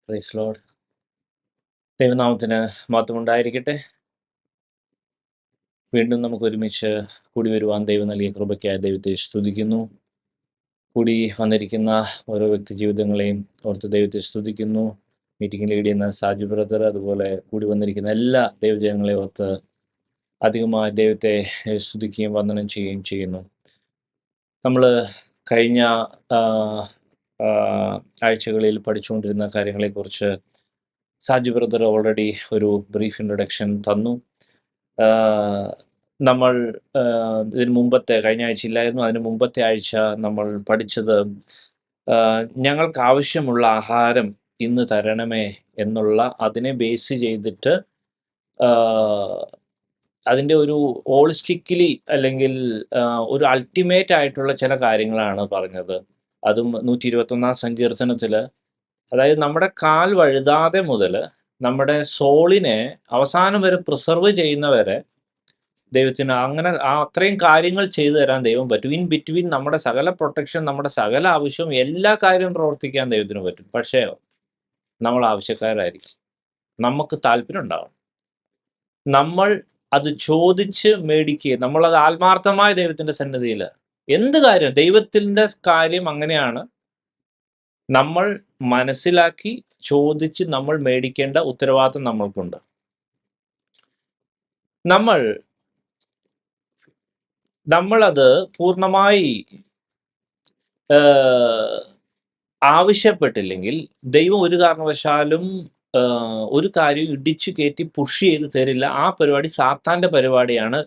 Praise Lord. ദൈവനാമത്തിന് മഹത്വമുണ്ടായിരിക്കട്ടെ. വീണ്ടും നമുക്ക് ഒരുമിച്ച് കൂടി വരുവാൻ ദൈവം നൽകിയ കൃപയ്ക്കായി ദൈവത്തെ സ്തുതിക്കുന്നു. കൂടി വന്നിരിക്കുന്ന ഓരോ വ്യക്തി ജീവിതങ്ങളെയും ഓർത്ത് ദൈവത്തെ സ്തുതിക്കുന്നു. മീറ്റിംഗ് ലീഡ് ചെയ്യുന്ന സാജു ബ്രദർ, അതുപോലെ കൂടി വന്നിരിക്കുന്ന എല്ലാ ദൈവജനങ്ങളെയും ഓർത്ത് അധികമായി ദൈവത്തെ സ്തുതിക്കുകയും വന്ദനം ചെയ്യുകയും ചെയ്യുന്നു. നമ്മൾ കഴിഞ്ഞ ആഴ്ചകളിൽ പഠിച്ചുകൊണ്ടിരുന്ന കാര്യങ്ങളെക്കുറിച്ച് സാജു ബ്രദർ ഓൾറെഡി ഒരു ബ്രീഫ് ഇൻട്രൊഡക്ഷൻ തന്നു. നമ്മൾ ഇതിന് മുമ്പത്തെ കഴിഞ്ഞ ആഴ്ച ഇല്ലായിരുന്നു, അതിന് മുമ്പത്തെ ആഴ്ച നമ്മൾ പഠിച്ചത് ഞങ്ങൾക്ക് ആവശ്യമുള്ള ആഹാരം ഇന്ന് തരണമേ എന്നുള്ള അതിനെ ബേസ് ചെയ്തിട്ട് അതിൻ്റെ ഒരു ഹോളിസ്റ്റിക്കലി അല്ലെങ്കിൽ ഒരു അൾട്ടിമേറ്റ് ആയിട്ടുള്ള ചില കാര്യങ്ങളാണ് പറഞ്ഞത്. അതും 121 സങ്കീർത്തനത്തിൽ, അതായത് നമ്മുടെ കാൽ വഴുതാതെ മുതൽ നമ്മുടെ സോളിനെ അവസാനം വരെ പ്രിസർവ് ചെയ്യുന്നവരെ ദൈവത്തിന് അങ്ങനെ അത്രയും കാര്യങ്ങൾ ചെയ്തു തരാൻ ദൈവം പറ്റും. ഇൻ ബിറ്റ്വീൻ നമ്മുടെ സകല പ്രൊട്ടക്ഷൻ, നമ്മുടെ സകല ആവശ്യവും എല്ലാ കാര്യവും പ്രവർത്തിക്കാൻ ദൈവത്തിന് പറ്റും. പക്ഷേ നമ്മൾ ആവശ്യക്കാരായിരിക്കും, നമുക്ക് താല്പര്യം ഉണ്ടാവണം, നമ്മൾ അത് ചോദിച്ച് മേടിക്കുക, നമ്മളത് ആത്മാർത്ഥമായ ദൈവത്തിൻ്റെ സന്നിധിയിൽ എന്ത് കാര്യം, ദൈവത്തിൻ്റെ കാര്യം അങ്ങനെയാണ്, നമ്മൾ മനസ്സിലാക്കി ചോദിച്ച് നമ്മൾ മേടിക്കേണ്ട ഉത്തരവാദിത്വം നമ്മൾക്കുണ്ട്. നമ്മളത് പൂർണ്ണമായി ആവശ്യപ്പെട്ടില്ലെങ്കിൽ ദൈവം ഒരു കാരണവശാലും ഒരു കാര്യം ഇടിച്ചു കയറ്റി പുഷ് ചെയ്ത് തരില്ല. ആ പരിപാടി സാത്താൻ്റെ പരിപാടിയാണ്.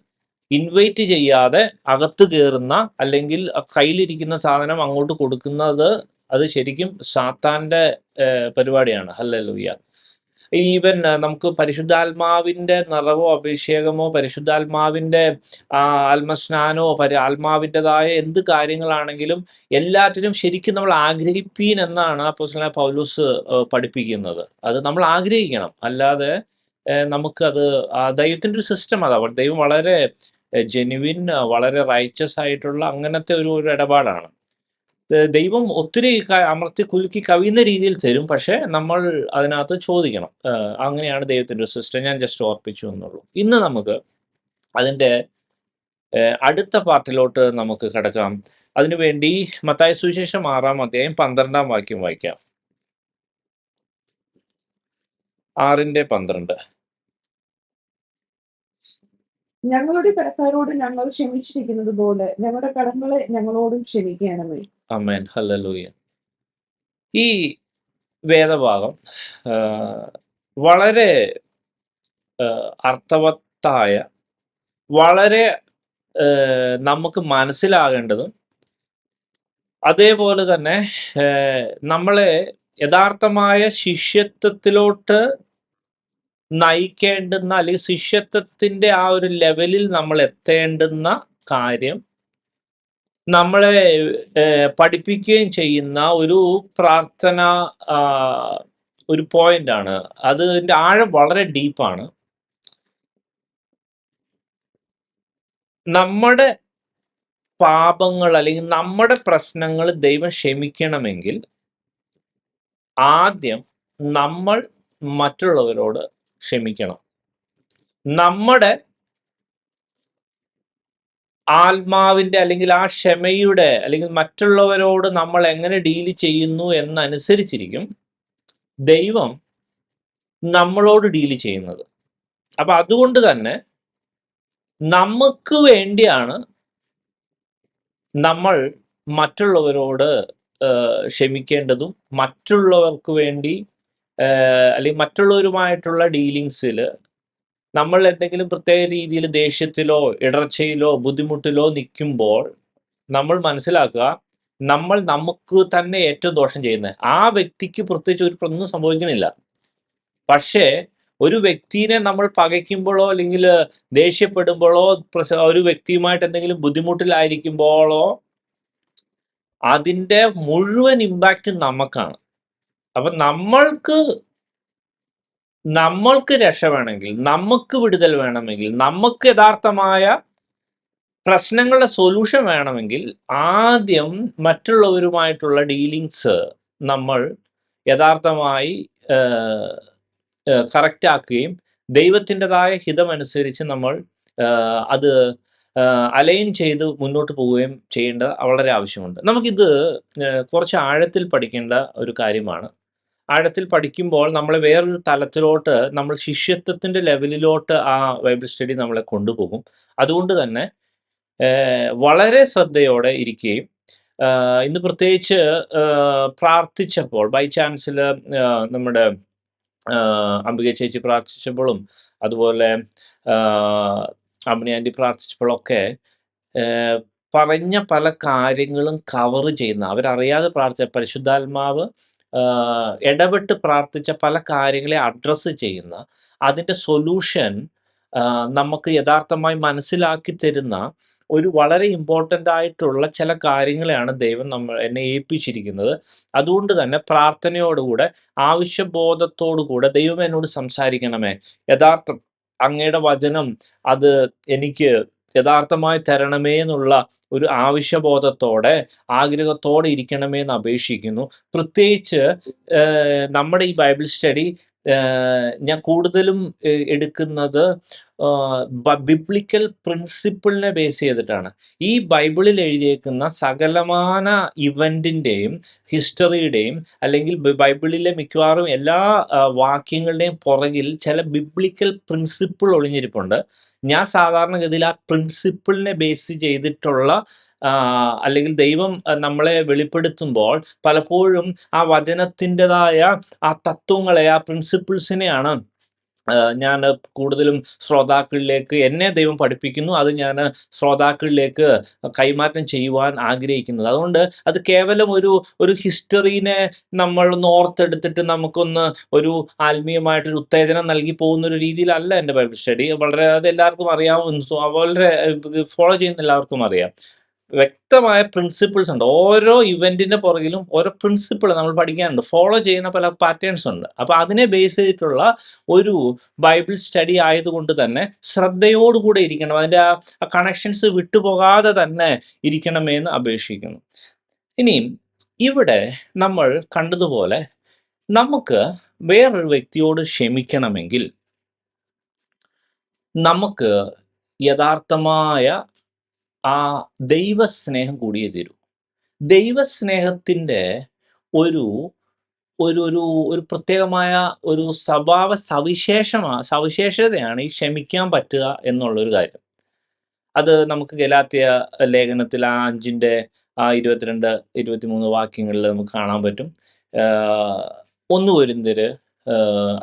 ഇൻവൈറ്റ് ചെയ്യാതെ അകത്ത് കയറുന്ന, അല്ലെങ്കിൽ കയ്യിലിരിക്കുന്ന സാധനം അങ്ങോട്ട് കൊടുക്കുന്നത്, അത് ശരിക്കും സാത്താൻ്റെ പരിപാടിയാണ്. ഹല്ലേലൂയ. ഈവൻ നമുക്ക് പരിശുദ്ധാത്മാവിൻ്റെ നിറവോ അഭിഷേകമോ പരിശുദ്ധാത്മാവിൻ്റെ ആത്മസ്നാനോ ആത്മാവിൻ്റെതായ എന്ത് കാര്യങ്ങളാണെങ്കിലും എല്ലാറ്റിനും ശരിക്കും നമ്മൾ ആഗ്രഹിപ്പീൻ എന്നാണ് അപ്പോസ്തലനായ പൗലോസ് പഠിപ്പിക്കുന്നത്. അത് നമ്മൾ ആഗ്രഹിക്കണം, അല്ലാതെ നമുക്കത് ദൈവത്തിൻ്റെ ഒരു സിസ്റ്റം അതാണ്. ദൈവം വളരെ ജെനുവിൻ, വളരെ റൈച്ചസ് ആയിട്ടുള്ള അങ്ങനത്തെ ഒരു ഇടപാടാണ്. ദൈവം ഒത്തിരി അമർത്തി കുലുക്കി കവിയുന്ന രീതിയിൽ തരും, പക്ഷേ നമ്മൾ അതിനകത്ത് ചോദിക്കണം. അങ്ങനെയാണ് ദൈവത്തിൻ്റെ ഒരു സിസ്റ്റം. ഞാൻ ജസ്റ്റ് ഓർപ്പിച്ചു എന്നുള്ളൂ. ഇന്ന് നമുക്ക് അതിൻ്റെ അടുത്ത പാർട്ടിലോട്ട് നമുക്ക് കിടക്കാം. അതിനുവേണ്ടി മത്തായി സുവിശേഷം 6-ാം അധ്യായം 12-ാം വാക്യം വായിക്കാം. 6:12. ഞങ്ങളുടെ കടക്കാരോട് ഞങ്ങൾ ക്ഷമിച്ചിരിക്കുന്നത് പോലെ ഞങ്ങളുടെ കടങ്ങളെ ഞങ്ങളോടും ക്ഷമിക്കണമേ. ആമേൻ. ഹല്ലേലൂയ. ഈ വേദഭാഗം വളരെ അർത്ഥവത്തായ, വളരെ നമുക്ക് മനസ്സിലാകേണ്ടതും, അതേപോലെ തന്നെ നമ്മളെ യഥാർത്ഥമായ ശിഷ്യത്വത്തിലോട്ട് നയിക്കേണ്ടുന്ന, അല്ലെങ്കിൽ ശിഷ്യത്വത്തിൻ്റെ ആ ഒരു ലെവലിൽ നമ്മൾ എത്തേണ്ടുന്ന കാര്യം നമ്മളെ പഠിപ്പിക്കുകയും ചെയ്യുന്ന ഒരു പ്രാർത്ഥന, ഒരു പോയിന്റാണ്. അതിൻ്റെ ആഴം വളരെ ഡീപ്പാണ്. നമ്മുടെ പാപങ്ങൾ അല്ലെങ്കിൽ നമ്മുടെ പ്രശ്നങ്ങൾ ദൈവം ക്ഷമിക്കണമെങ്കിൽ ആദ്യം നമ്മൾ മറ്റുള്ളവരോട് ക്ഷമിക്കണം. നമ്മുടെ ആത്മാവിൻ്റെ അല്ലെങ്കിൽ ആ ക്ഷമയുടെ, അല്ലെങ്കിൽ മറ്റുള്ളവരോട് നമ്മൾ എങ്ങനെ ഡീൽ ചെയ്യുന്നു എന്നനുസരിച്ചിരിക്കും ദൈവം നമ്മളോട് ഡീൽ ചെയ്യുന്നത്. അപ്പം അതുകൊണ്ട് തന്നെ നമുക്ക് വേണ്ടിയാണ് നമ്മൾ മറ്റുള്ളവരോട് ക്ഷമിക്കേണ്ടതും, മറ്റുള്ളവർക്ക് വേണ്ടി അല്ലെങ്കിൽ മറ്റുള്ളവരുമായിട്ടുള്ള ഡീലിങ്സിൽ നമ്മൾ എന്തെങ്കിലും പ്രത്യേക രീതിയിൽ ദേഷ്യത്തിലോ ഇടർച്ചയിലോ ബുദ്ധിമുട്ടിലോ നിൽക്കുമ്പോൾ നമ്മൾ മനസ്സിലാക്കുക, നമ്മൾ നമുക്ക് തന്നെ ഏറ്റവും ദോഷം ചെയ്യുന്നത്. ആ വ്യക്തിക്ക് പ്രത്യേകിച്ച് ഒന്നും സംഭവിക്കുന്നില്ല. പക്ഷേ ഒരു വ്യക്തിനെ നമ്മൾ പകയ്ക്കുമ്പോഴോ അല്ലെങ്കിൽ ദേഷ്യപ്പെടുമ്പോഴോ ഒരു വ്യക്തിയുമായിട്ട് എന്തെങ്കിലും ബുദ്ധിമുട്ടിലായിരിക്കുമ്പോഴോ അതിൻ്റെ മുഴുവൻ ഇമ്പാക്റ്റ് നമുക്കാണ്. അപ്പം നമ്മൾക്ക് രക്ഷ വേണമെങ്കിൽ, നമുക്ക് വിടുതൽ വേണമെങ്കിൽ, നമുക്ക് യഥാർത്ഥമായ പ്രശ്നങ്ങളുടെ സൊല്യൂഷൻ വേണമെങ്കിൽ ആദ്യം മറ്റുള്ളവരുമായിട്ടുള്ള ഡീലിങ്സ് നമ്മൾ യഥാർത്ഥമായി കറക്റ്റാക്കുകയും ദൈവത്തിൻ്റെതായ ഹിതമനുസരിച്ച് നമ്മൾ അത് അലൈൻ ചെയ്ത് മുന്നോട്ട് പോവുകയും ചെയ്യേണ്ടത് വളരെ ആവശ്യമുണ്ട്. നമുക്കിത് കുറച്ച് ആഴത്തിൽ പഠിക്കേണ്ട ഒരു കാര്യമാണ്. ആഴത്തിൽ പഠിക്കുമ്പോൾ നമ്മളെ വേറൊരു തലത്തിലോട്ട്, നമ്മൾ ശിഷ്യത്വത്തിൻ്റെ ലെവലിലോട്ട് ആ ബൈബിൾ സ്റ്റഡി നമ്മളെ കൊണ്ടുപോകും. അതുകൊണ്ട് തന്നെ വളരെ ശ്രദ്ധയോടെ ഇരിക്കുകയും ഇന്ന് പ്രത്യേകിച്ച് പ്രാർത്ഥിച്ചപ്പോൾ ബൈ ചാൻസിൽ നമ്മുടെ അംബിക ചേച്ചി പ്രാർത്ഥിച്ചപ്പോഴും അതുപോലെ അമ്മിണി ആൻറ്റി പ്രാർത്ഥിച്ചപ്പോഴൊക്കെ പറഞ്ഞ പല കാര്യങ്ങളും കവർ ചെയ്യുന്ന, അവരറിയാതെ പ്രാർത്ഥിച്ച പരിശുദ്ധാത്മാവ് ഇടപെട്ട് പ്രാർത്ഥിച്ച പല കാര്യങ്ങളെ അഡ്രസ്സ് ചെയ്യുന്ന, അതിൻ്റെ സൊല്യൂഷൻ നമുക്ക് യഥാർത്ഥമായി മനസ്സിലാക്കി തരുന്ന ഒരു വളരെ ഇമ്പോർട്ടൻ്റ് ആയിട്ടുള്ള ചില കാര്യങ്ങളെയാണ് ദൈവം എന്നെ ഏൽപ്പിച്ചിരിക്കുന്നത്. അതുകൊണ്ട് തന്നെ പ്രാർത്ഥനയോടുകൂടെ, ആവശ്യബോധത്തോടുകൂടെ ദൈവം എന്നോട് സംസാരിക്കണമേ, യഥാർത്ഥം അങ്ങയുടെ വചനം അത് എനിക്ക് യഥാർത്ഥമായി തരണമേ എന്നുള്ള ഒരു ആവശ്യബോധത്തോടെ, ആഗ്രഹത്തോടെ ഇരിക്കണമേ എന്ന് അപേക്ഷിക്കുന്നു. പ്രത്യേകിച്ച് നമ്മുടെ ഈ ബൈബിൾ സ്റ്റഡി ഞാൻ കൂടുതലും എടുക്കുന്നത് ബിബ്ലിക്കൽ പ്രിൻസിപ്പിളിനെ ബേസ് ചെയ്തിട്ടാണ്. ഈ ബൈബിളിൽ എഴുതിയേക്കുന്ന സകലമാന ഇവൻറ്റിൻ്റെയും ഹിസ്റ്ററിയുടെയും അല്ലെങ്കിൽ ബൈബിളിലെ മിക്കവാറും എല്ലാ വാക്യങ്ങളുടെയും പുറകിൽ ചില ബിബ്ലിക്കൽ പ്രിൻസിപ്പിൾ ഒളിഞ്ഞിരിപ്പുണ്ട്. ഞാൻ സാധാരണഗതിയിൽ ആ പ്രിൻസിപ്പിളിനെ ബേസ് ചെയ്തിട്ടുള്ള അല്ലെങ്കിൽ ദൈവം നമ്മളെ വെളിപ്പെടുത്തുമ്പോൾ പലപ്പോഴും ആ വചനത്തിൻ്റെതായ ആ തത്വങ്ങളെ, ആ പ്രിൻസിപ്പിൾസിനെയാണ് ഞാൻ കൂടുതലും ശ്രോതാക്കളിലേക്ക്, എന്നെ ദൈവം പഠിപ്പിക്കുന്നു, അത് ഞാൻ ശ്രോതാക്കളിലേക്ക് കൈമാറ്റം ചെയ്യുവാൻ ആഗ്രഹിക്കുന്നത്. അതുകൊണ്ട് അത് കേവലം ഒരു ഹിസ്റ്ററീനെ നമ്മളൊന്ന് ഓർത്തെടുത്തിട്ട് നമുക്കൊന്ന് ഒരു ആത്മീയമായിട്ടൊരു ഉത്തേജനം നൽകി പോകുന്നൊരു രീതിയിലല്ല എൻ്റെ ബൈബിൾ സ്റ്റഡി. വളരെ അത് എല്ലാവർക്കും അറിയാവുന്ന, വളരെ ഫോളോ ചെയ്യുന്ന എല്ലാവർക്കും അറിയാം. വ്യക്തമായ പ്രിൻസിപ്പിൾസ് ഉണ്ട്. ഓരോ ഇവൻറ്റിൻ്റെ പുറകിലും ഓരോ പ്രിൻസിപ്പിൾ നമ്മൾ പഠിക്കാനുണ്ട്, ഫോളോ ചെയ്യുന്ന പല പാറ്റേൺസ് ഉണ്ട്. അപ്പോൾ അതിനെ ബേസ് ചെയ്തിട്ടുള്ള ഒരു ബൈബിൾ സ്റ്റഡി ആയതുകൊണ്ട് തന്നെ ശ്രദ്ധയോടുകൂടെ ഇരിക്കണം, അതിൻ്റെ ആ കണക്ഷൻസ് വിട്ടുപോകാതെ തന്നെ ഇരിക്കണമെന്ന് അപേക്ഷിക്കുന്നു. ഇനിയും ഇവിടെ നമ്മൾ കണ്ടതുപോലെ നമുക്ക് വേറൊരു വ്യക്തിയോട് ക്ഷമിക്കണമെങ്കിൽ നമുക്ക് യഥാർത്ഥമായ ആ ദൈവസ്നേഹം കൂടിയേ തീരൂ. ദൈവസ്നേഹത്തിൻ്റെ ഒരു ഒരു ഒരു ഒരു പ്രത്യേകമായ ഒരു സവിശേഷതയാണ് ഈ ക്ഷമിക്കാൻ പറ്റുക എന്നുള്ളൊരു കാര്യം. അത് നമുക്ക് ഗലാത്യ ലേഖനത്തിൽ ആ 5:22, 23 വാക്യങ്ങളിൽ നമുക്ക് കാണാൻ പറ്റും. 1 കൊരിന്ത്യർ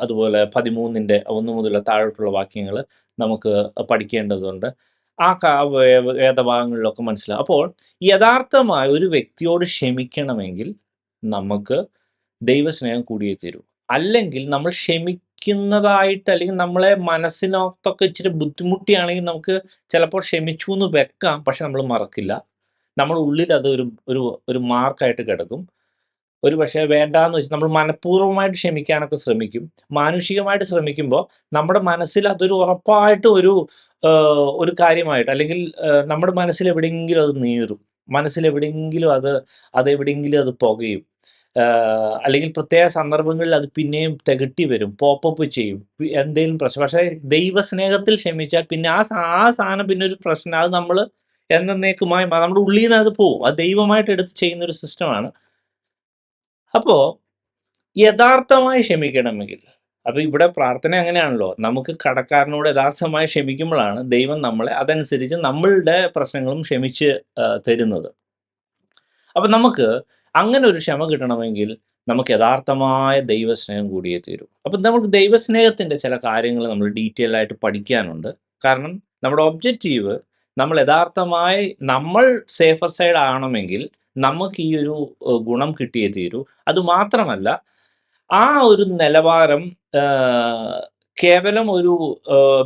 അതുപോലെ 13:1 മുതൽ താഴോട്ടുള്ള വാക്യങ്ങൾ നമുക്ക് പഠിക്കേണ്ടതുണ്ട്. ആ വേദഭാഗങ്ങളിലൊക്കെ മനസ്സിലാവും. അപ്പോൾ യഥാർത്ഥമായ ഒരു വ്യക്തിയോട് ക്ഷമിക്കണമെങ്കിൽ നമുക്ക് ദൈവസ്നേഹം കൂടിയേ തീരൂ. അല്ലെങ്കിൽ നമ്മൾ ക്ഷമിക്കുന്നതായിട്ട്, അല്ലെങ്കിൽ നമ്മളെ മനസ്സിനകത്തൊക്കെ ഇച്ചിരി ബുദ്ധിമുട്ടിയാണെങ്കിൽ നമുക്ക് ചിലപ്പോൾ ക്ഷമിച്ചു എന്ന് വെക്കാം, പക്ഷെ നമ്മൾ മറക്കില്ല. നമ്മുടെ ഉള്ളിൽ അത് ഒരു മാർക്കായിട്ട് കിടക്കും. ഒരു പക്ഷേ വേണ്ടാന്ന് വെച്ചാൽ നമ്മൾ മനഃപൂർവ്വമായിട്ട് ക്ഷമിക്കാനൊക്കെ ശ്രമിക്കും. മാനുഷികമായിട്ട് ശ്രമിക്കുമ്പോൾ നമ്മുടെ മനസ്സിൽ അതൊരു ഉറപ്പായിട്ടും ഒരു കാര്യമായിട്ട്, അല്ലെങ്കിൽ നമ്മുടെ മനസ്സിൽ എവിടെയെങ്കിലും അത് നീറും, മനസ്സിലെവിടെയെങ്കിലും അതെവിടെയെങ്കിലും അത് പുകയും, അല്ലെങ്കിൽ പ്രത്യേക സന്ദർഭങ്ങളിൽ അത് പിന്നെയും തികട്ടി വരും, പോപ്പപ്പ് ചെയ്യും, എന്തെങ്കിലും പ്രശ്നം. പക്ഷേ ദൈവസ്നേഹത്തിൽ ക്ഷമിച്ചാൽ പിന്നെ ആ സാധനം പിന്നെ ഒരു പ്രശ്നം, അത് നമ്മൾ എന്നേക്കുമായി നമ്മുടെ ഉള്ളിൽ നിന്ന് അത് പോവും. അത് ദൈവമായിട്ട് എടുത്ത് ചെയ്യുന്നൊരു സിസ്റ്റമാണ്. അപ്പോൾ യഥാർത്ഥമായി ക്ഷമിക്കണമെങ്കിൽ, അപ്പോൾ ഇവിടെ പ്രാർത്ഥന അങ്ങനെയാണല്ലോ, നമുക്ക് കടക്കാരനോട് യഥാർത്ഥമായി ക്ഷമിക്കുമ്പോഴാണ് ദൈവം നമ്മളെ അതനുസരിച്ച് നമ്മളുടെ പ്രശ്നങ്ങളും ക്ഷമിച്ച് തരുന്നത്. അപ്പം നമുക്ക് അങ്ങനെ ഒരു ക്ഷമ കിട്ടണമെങ്കിൽ നമുക്ക് യഥാർത്ഥമായ ദൈവസ്നേഹം കൂടിയേ തീരൂ. അപ്പം നമുക്ക് ദൈവസ്നേഹത്തിൻ്റെ ചില കാര്യങ്ങൾ നമ്മൾ ഡീറ്റെയിൽ ആയിട്ട് പഠിക്കാനുണ്ട്. കാരണം നമ്മുടെ ഒബ്ജക്റ്റീവ്, നമ്മൾ യഥാർത്ഥമായി നമ്മൾ സേഫർ സൈഡ് ആകണമെങ്കിൽ നമുക്ക് ഈ ഒരു ഗുണം കിട്ടിയേ തീരൂ. അതുമാത്രമല്ല, ആ ഒരു നിലവാരം കേവലം ഒരു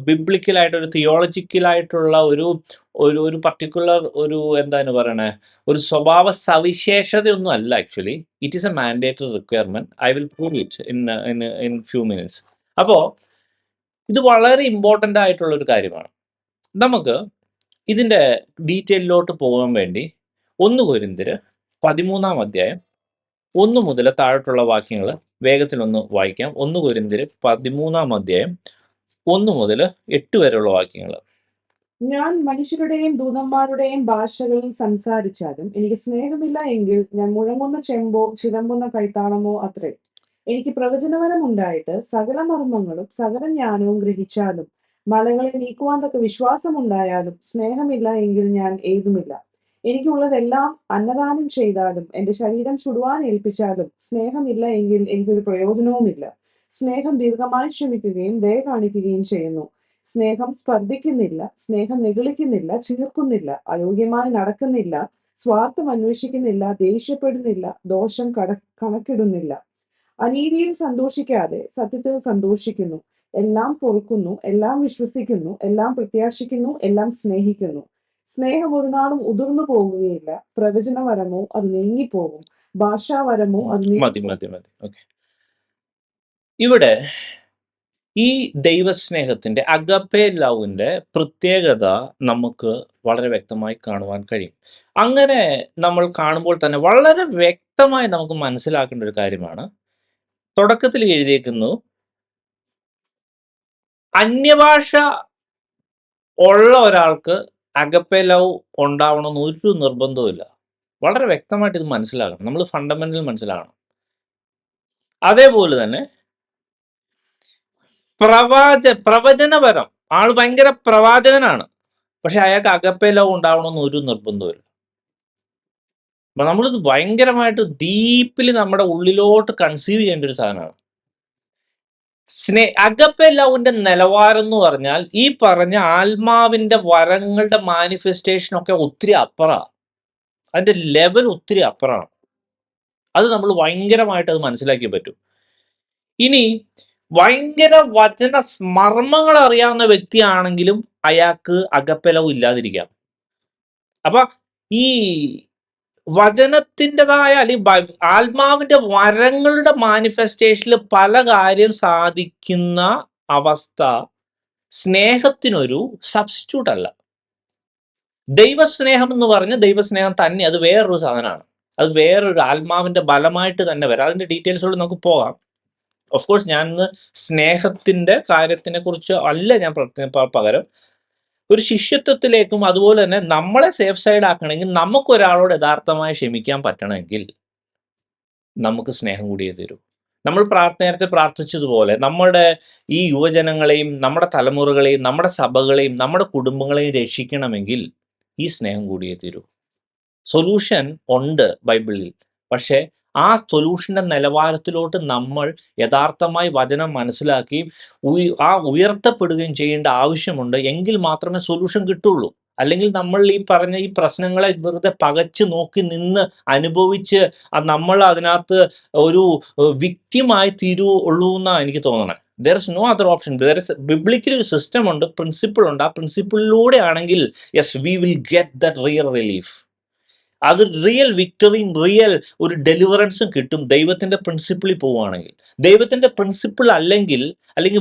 ബിബ്ലിക്കലായിട്ട്, ഒരു തിയോളജിക്കലായിട്ടുള്ള ഒരു പർട്ടിക്കുലർ എന്താണ് പറയണേ, ഒരു സ്വഭാവ സവിശേഷതയൊന്നും അല്ല. Actually it is A mandatory requirement. I will prove it in few minutes. അപ്പോൾ ഇത് വളരെ ഇമ്പോർട്ടൻ്റ് ആയിട്ടുള്ളൊരു കാര്യമാണ്. നമുക്ക് ഇതിൻ്റെ ഡീറ്റെയിലോട്ട് പോകാൻ വേണ്ടി 1 കൊരിന്ത്യർ 13-ാം അധ്യായം 1 മുതൽ താഴോട്ടുള്ള വാക്യങ്ങൾ വേഗത്തിലൊന്ന് വായിക്കാം. 1 കൊരിന്ത്യർ 13-ാം അധ്യായം 1 മുതൽ 8 വരെയുള്ള വാക്യങ്ങൾ. ഞാൻ മനുഷ്യരുടെയും ദൂതന്മാരുടെയും ഭാഷകളിൽ സംസാരിച്ചാലും എനിക്ക് സ്നേഹമില്ല എങ്കിൽ ഞാൻ മുഴങ്ങുന്ന ചെമ്പോ ചിലമ്പുന്ന കൈത്താളമോ അത്രേ. എനിക്ക് പ്രവചനവരം ഉണ്ടായിട്ട് സകല മർമ്മങ്ങളും സകല ജ്ഞാനവും ഗ്രഹിച്ചാലും മലകളെ നീക്കുവാൻ തക്ക വിശ്വാസമുണ്ടായാലും സ്നേഹമില്ല എങ്കിൽ ഞാൻ ഏതുമില്ല. എനിക്കുള്ളതെല്ലാം അന്നദാനം ചെയ്താലും എന്റെ ശരീരം ചുടുവാൻ ഏൽപ്പിച്ചാലും സ്നേഹമില്ല എങ്കിൽ എനിക്കൊരു പ്രയോജനവുമില്ല. സ്നേഹം ദീർഘമായി ക്ഷമിക്കുകയും ദയ കാണിക്കുകയും ചെയ്യുന്നു. സ്നേഹം സ്പർദ്ധിക്കുന്നില്ല, സ്നേഹം നിഗളിക്കുന്നില്ല, ചീർക്കുന്നില്ല, അയോഗ്യമായി നടക്കുന്നില്ല, സ്വാർത്ഥം അന്വേഷിക്കുന്നില്ല, ദേഷ്യപ്പെടുന്നില്ല, ദോഷം കണക്കിടുന്നില്ല. അനീതിയിൽ സന്തോഷിക്കാതെ സത്യത്തിൽ സന്തോഷിക്കുന്നു. എല്ലാം പൊറുക്കുന്നു, എല്ലാം വിശ്വസിക്കുന്നു, എല്ലാം പ്രത്യാശിക്കുന്നു, എല്ലാം സ്നേഹിക്കുന്നു. സ്നേഹം ഒരു നാളും ഉതിർന്നു പോകുകയില്ല. പ്രവചനവരമോ അത് നീങ്ങിപ്പോകും, ഭാഷാവരമോ അത് മതി മതി മതി ഓക്കെ. ഇവിടെ ഈ ദൈവസ്നേഹത്തിന്റെ അഗപ്പേ ലവിന്റെ പ്രത്യേകത നമുക്ക് വളരെ വ്യക്തമായി കാണുവാൻ കഴിയും. അങ്ങനെ നമ്മൾ കാണുമ്പോൾ തന്നെ വളരെ വ്യക്തമായി നമുക്ക് മനസ്സിലാക്കേണ്ട ഒരു കാര്യമാണ്. തുടക്കത്തിൽ എഴുതിയേക്കുന്നു, അന്യഭാഷ ഉള്ള ഒരാൾക്ക് അഗപ്പേ ലവ് ഉണ്ടാവണമെന്ന് ഒരു നിർബന്ധവുമില്ല. വളരെ വ്യക്തമായിട്ട് ഇത് മനസ്സിലാക്കണം. നമ്മൾ ഫണ്ടമെന്റൽ മനസ്സിലാക്കണം. അതേപോലെ തന്നെ പ്രവചനപരം, ആൾ ഭയങ്കര പ്രവാചകനാണ്, പക്ഷെ അയാൾക്ക് അഗപ്പേ ലവ് ഉണ്ടാവണമെന്ന് ഒരു നിർബന്ധവുമില്ല. അപ്പൊ നമ്മളിത് ഭയങ്കരമായിട്ട് ഡീപ്പിൽ നമ്മുടെ ഉള്ളിലോട്ട് കൺസീവ് ചെയ്യേണ്ട ഒരു സാധനമാണ്. അഗപ്പേ ലവിന്റെ നിലവാരം എന്ന് പറഞ്ഞാൽ ഈ പറഞ്ഞ ആത്മാവിന്റെ വരങ്ങളുടെ മാനിഫെസ്റ്റേഷൻ ഒക്കെ ഒത്തിരി അപ്പുറമാണ്. അതിന്റെ ലെവൽ ഒത്തിരി അപ്പുറമാണ്. അത് നമ്മൾ ഭയങ്കരമായിട്ട് അത് മനസ്സിലാക്കിയേ പറ്റൂ. ഇനി ഭയങ്കര വചന മർമ്മങ്ങൾ അറിയാവുന്ന വ്യക്തിയാണെങ്കിലും അയാൾക്ക് അഗപ്പേ ലവ് ഇല്ലാതിരിക്കാം. അപ്പൊ ഈ വചനത്തിൻ്റെതായ അല്ലെങ്കിൽ ആത്മാവിന്റെ വരങ്ങളുടെ മാനിഫെസ്റ്റേഷനിൽ പല കാര്യം സാധിക്കുന്ന അവസ്ഥ സ്നേഹത്തിനൊരു സബ്സ്റ്റിറ്റ്യൂട്ട് അല്ല. ദൈവസ്നേഹം എന്ന് പറഞ്ഞ ദൈവസ്നേഹം തന്നെ അത് വേറൊരു സാധനമാണ്. അത് വേറൊരു ആത്മാവിന്റെ ബലമായിട്ട് തന്നെ വരാം. അതിന്റെ ഡീറ്റെയിൽസോട് നമുക്ക് പോകാം. ഓഫ് കോഴ്സ് ഞാൻ ഇന്ന് സ്നേഹത്തിന്റെ കാര്യത്തിനെ കുറിച്ച് അല്ല ഞാൻ പകരം ഒരു ശിഷ്യത്വത്തിലേക്കും അതുപോലെ തന്നെ നമ്മളെ സേഫ് സൈഡ് ആക്കണമെങ്കിൽ നമുക്ക് ഒരാളോട് യഥാർത്ഥമായി ക്ഷമിക്കാൻ പറ്റണമെങ്കിൽ നമുക്ക് സ്നേഹം കൂടിയേ തരൂ. നമ്മൾ നേരത്തെ പ്രാർത്ഥിച്ചതുപോലെ നമ്മുടെ ഈ യുവജനങ്ങളെയും നമ്മുടെ തലമുറകളെയും നമ്മുടെ സഭകളെയും നമ്മുടെ കുടുംബങ്ങളെയും രക്ഷിക്കണമെങ്കിൽ ഈ സ്നേഹം കൂടിയേ തരൂ. സൊല്യൂഷൻ ഉണ്ട് ബൈബിളിൽ, പക്ഷേ ആ സൊല്യൂഷൻ്റെ നിലവാരത്തിലോട്ട് നമ്മൾ യഥാർത്ഥമായി വചനം മനസ്സിലാക്കി ഉയർത്തപ്പെടുകയും ചെയ്യേണ്ട ആവശ്യമുണ്ട്. എങ്കിൽ മാത്രമേ സൊല്യൂഷൻ കിട്ടുള്ളൂ. അല്ലെങ്കിൽ നമ്മൾ ഈ പറഞ്ഞ ഈ പ്രശ്നങ്ങളെ വെറുതെ പകച്ച് നോക്കി നിന്ന് അനുഭവിച്ച് നമ്മൾ അതിനകത്ത് ഒരു വിക്റ്റിമായി തീരുള്ളൂ എന്നാണ് എനിക്ക് തോന്നണത്. There is no other option. There is biblically ഒരു സിസ്റ്റം ഉണ്ട്, പ്രിൻസിപ്പിൾ ഉണ്ട്. ആ പ്രിൻസിപ്പിളിലൂടെ ആണെങ്കിൽ yes we will get that real relief. അത് റിയൽ വിക്ടറിയും റിയൽ ഒരു ഡെലിവറൻസും കിട്ടും ദൈവത്തിൻ്റെ പ്രിൻസിപ്പിളിൽ പോവുകയാണെങ്കിൽ. ദൈവത്തിൻ്റെ പ്രിൻസിപ്പിൾ അല്ലെങ്കിൽ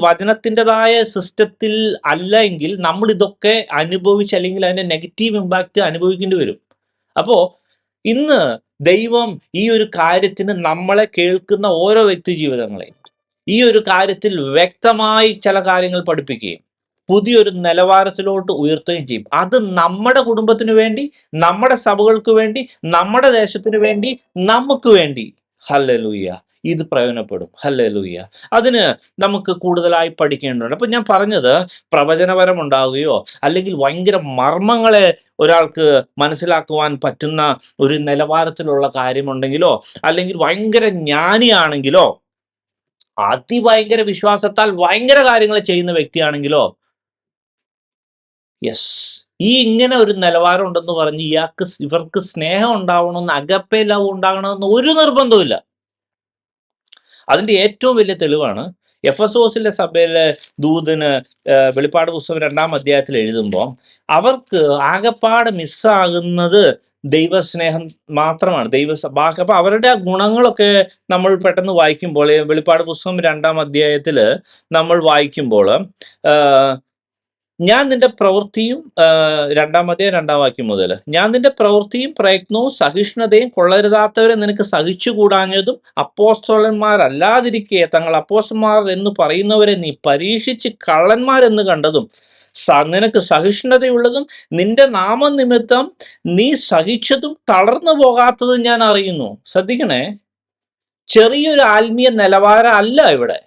വചനത്തിൻ്റെതായ സിസ്റ്റത്തിൽ അല്ല എങ്കിൽ നമ്മൾ ഇതൊക്കെ അനുഭവിച്ച് അല്ലെങ്കിൽ അതിൻ്റെ നെഗറ്റീവ് ഇമ്പാക്റ്റ് അനുഭവിക്കേണ്ടി വരും. അപ്പോൾ ഇന്ന് ദൈവം ഈ ഒരു കാര്യത്തിന് നമ്മളെ കേൾക്കുന്ന ഓരോ വ്യക്തി ജീവിതങ്ങളെയും ഈ ഒരു കാര്യത്തിൽ വ്യക്തമായി ചില കാര്യങ്ങൾ പഠിപ്പിക്കുകയും പുതിയൊരു നിലവാരത്തിലോട്ട് ഉയർത്തുകയും ചെയ്യും. അത് നമ്മുടെ കുടുംബത്തിന് വേണ്ടി, നമ്മുടെ സഭകൾക്ക് വേണ്ടി, നമ്മുടെ ദേശത്തിന് വേണ്ടി, നമുക്ക് വേണ്ടി. ഹല്ലേലൂയ, ഇത് പ്രയോജനപ്പെടും. ഹല്ലേലൂയ. അതിന് നമുക്ക് കൂടുതലായി പഠിക്കേണ്ടതുണ്ട്. അപ്പം ഞാൻ പറഞ്ഞത് പ്രവചനപരം ഉണ്ടാവുകയോ അല്ലെങ്കിൽ ഭയങ്കര മർമ്മങ്ങളെ ഒരാൾക്ക് മനസ്സിലാക്കുവാൻ പറ്റുന്ന ഒരു നിലവാരത്തിലുള്ള കാര്യമുണ്ടെങ്കിലോ അല്ലെങ്കിൽ ഭയങ്കര ജ്ഞാനിയാണെങ്കിലോ അതിഭയങ്കര വിശ്വാസത്താൽ ഭയങ്കര കാര്യങ്ങൾ ചെയ്യുന്ന വ്യക്തിയാണെങ്കിലോ യെസ്, ഈ ഇങ്ങനെ ഒരു നിലവാരം ഉണ്ടെന്ന് പറഞ്ഞ് ഇവർക്ക് സ്നേഹം ഉണ്ടാവണമെന്ന് അഗപ്പേ ലവ് ഉണ്ടാകണമെന്ന് ഒരു നിർബന്ധമില്ല. അതിൻ്റെ ഏറ്റവും വലിയ തെളിവാണ് എഫെസോസിലെ സഭയിലെ ദൂതന് വെളിപ്പാട് പുസ്തകം 2-ാം അധ്യായത്തിൽ എഴുതുമ്പോൾ അവർക്ക് ആകപ്പാട് മിസ്സാകുന്നത് ദൈവസ്നേഹം മാത്രമാണ്. അപ്പോൾ അവരുടെ ആ ഗുണങ്ങളൊക്കെ നമ്മൾ പെട്ടെന്ന് വായിക്കുമ്പോൾ വെളിപ്പാട് പുസ്തകം 2-ാം അധ്യായത്തിൽ നമ്മൾ വായിക്കുമ്പോൾ ഞാൻ നിന്റെ പ്രവൃത്തിയും 2 വാക്യം മുതൽ, ഞാൻ നിന്റെ പ്രവൃത്തിയും പ്രയത്നവും സഹിഷ്ണുതയും കൊള്ളരുതാത്തവരെ നിനക്ക് സഹിച്ചുകൂടാഞ്ഞതും അപ്പോസ്തലന്മാരല്ലാതിരിക്കെ തങ്ങൾ അപ്പോസ്തലന്മാർ എന്ന് പറയുന്നവരെ നീ പരീക്ഷിച്ച് കള്ളന്മാരെന്ന് കണ്ടതും നിനക്ക് സഹിഷ്ണുതയുള്ളതും നിന്റെ നാമനിമിത്തം നീ സഹിച്ചതും തളർന്നു പോകാത്തതും ഞാൻ അറിയുന്നു. ശ്രദ്ധിക്കണേ, ചെറിയൊരു ആത്മീയ നിലവാരം അല്ല ഇവിടെ.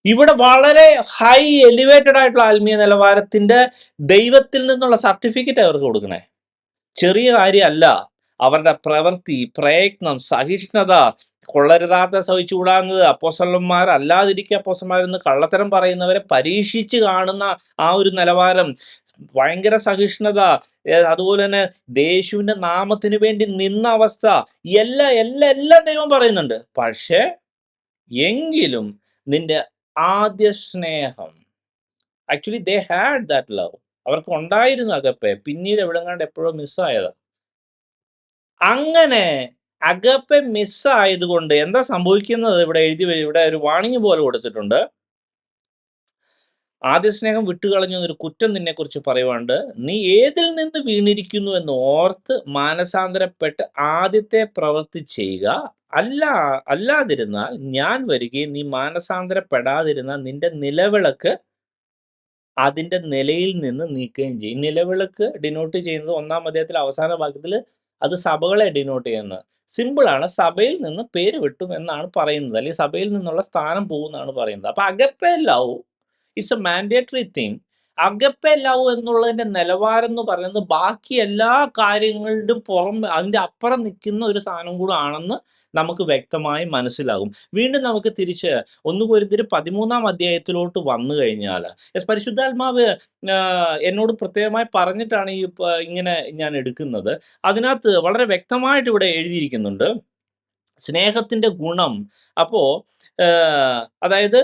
ഇവിടെ വളരെ ഹൈ എലിവേറ്റഡ് ആയിട്ടുള്ള ആത്മീയ നിലവാരത്തിന്റെ ദൈവത്തിൽ നിന്നുള്ള സർട്ടിഫിക്കറ്റ് അവർക്ക് കൊടുക്കണേ. ചെറിയ കാര്യമല്ല. അവരുടെ പ്രവൃത്തി, പ്രയത്നം, സഹിഷ്ണുത, കൊള്ളരുതാത്ത സഹിച്ചുകൂടാവുന്നത്, അപ്പോസ്തലന്മാർ അല്ലാതിരിക്കുക അപ്പോസ്തലന്മാരെന്ന് കള്ളത്തരം പറയുന്നവരെ പരീക്ഷിച്ച് കാണുന്ന ആ ഒരു നിലവാരം, ഭയങ്കര സഹിഷ്ണുത, അതുപോലെ തന്നെ യേശുവിന്റെ നാമത്തിന് വേണ്ടി നിന്ന അവസ്ഥ, എല്ലാം ദൈവം പറയുന്നുണ്ട്. പക്ഷേ എങ്കിലും നിന്റെ ആദ്യ സ്നേഹം, actually they had that love, അവർക്ക് ഉണ്ടായിരുന്നു അഗപ്പെ, പിന്നീട് എവിടെങ്ങാണ്ട് എപ്പോഴോ മിസ്സായതാ. അങ്ങനെ അഗപ്പെ മിസ്സായതുകൊണ്ട് എന്താ സംഭവിക്കുന്നത്? ഇവിടെ ഒരു വാണിംഗ് പോലെ കൊടുത്തിട്ടുണ്ട്. ആദ്യ സ്നേഹം വിട്ടുകളഞ്ഞു എന്നൊരു കുറ്റം നിന്നെക്കുറിച്ച് പറയുവാണ്ട്, നീ ഏതിൽ നിന്ന് വീണിരിക്കുന്നു എന്ന് ഓർത്ത് മാനസാന്തരപ്പെട്ട് ആദ്യത്തെ പ്രവൃത്തി ചെയ്യുക. അല്ലാതിരുന്നാൽ ഞാൻ വരികയും നീ മാനസാന്തരപ്പെടാതിരുന്നാൽ നിന്റെ നിലവിളക്ക് അതിന്റെ നിലയിൽ നിന്ന് നീക്കുകയും ചെയ്യും. നിലവിളക്ക് ഡിനോട്ട് ചെയ്യുന്നത് 1-ാം അധ്യായത്തിൽ അവസാന ഭാഗത്തിൽ അത് സഭകളെ ഡിനോട്ട് ചെയ്യുന്നത്. സിമ്പിളാണ്, സഭയിൽ നിന്ന് പേര് വിട്ടും എന്നാണ് പറയുന്നത്, അല്ലെങ്കിൽ സഭയിൽ നിന്നുള്ള സ്ഥാനം പോകുന്നതാണ് പറയുന്നത്. അപ്പൊ agape love it's A mandatory thing. Agape love എന്നുള്ളതിന്റെ നിലവാരം എന്ന് പറയുന്നത് ബാക്കി എല്ലാ കാര്യങ്ങളുടെയും അതിന്റെ അപ്പുറം നിൽക്കുന്ന ഒരു സാധനം കൂടെ ആണെന്ന് നമുക്ക് വ്യക്തമായി മനസ്സിലാകും. വീണ്ടും നമുക്ക് തിരിച്ച് 1 കൊരിന്ത്യർ 13-ാം അധ്യായത്തിലോട്ട് വന്നു കഴിഞ്ഞാൽ, പരിശുദ്ധാത്മാവ് എന്നോട് പ്രത്യേകമായി പറഞ്ഞിട്ടാണ് ഇങ്ങനെ ഞാൻ എടുക്കുന്നത്. അതിനകത്ത് വളരെ വ്യക്തമായിട്ട് ഇവിടെ എഴുതിയിരിക്കുന്നുണ്ട് സ്നേഹത്തിന്റെ ഗുണം. അപ്പോ അതായത്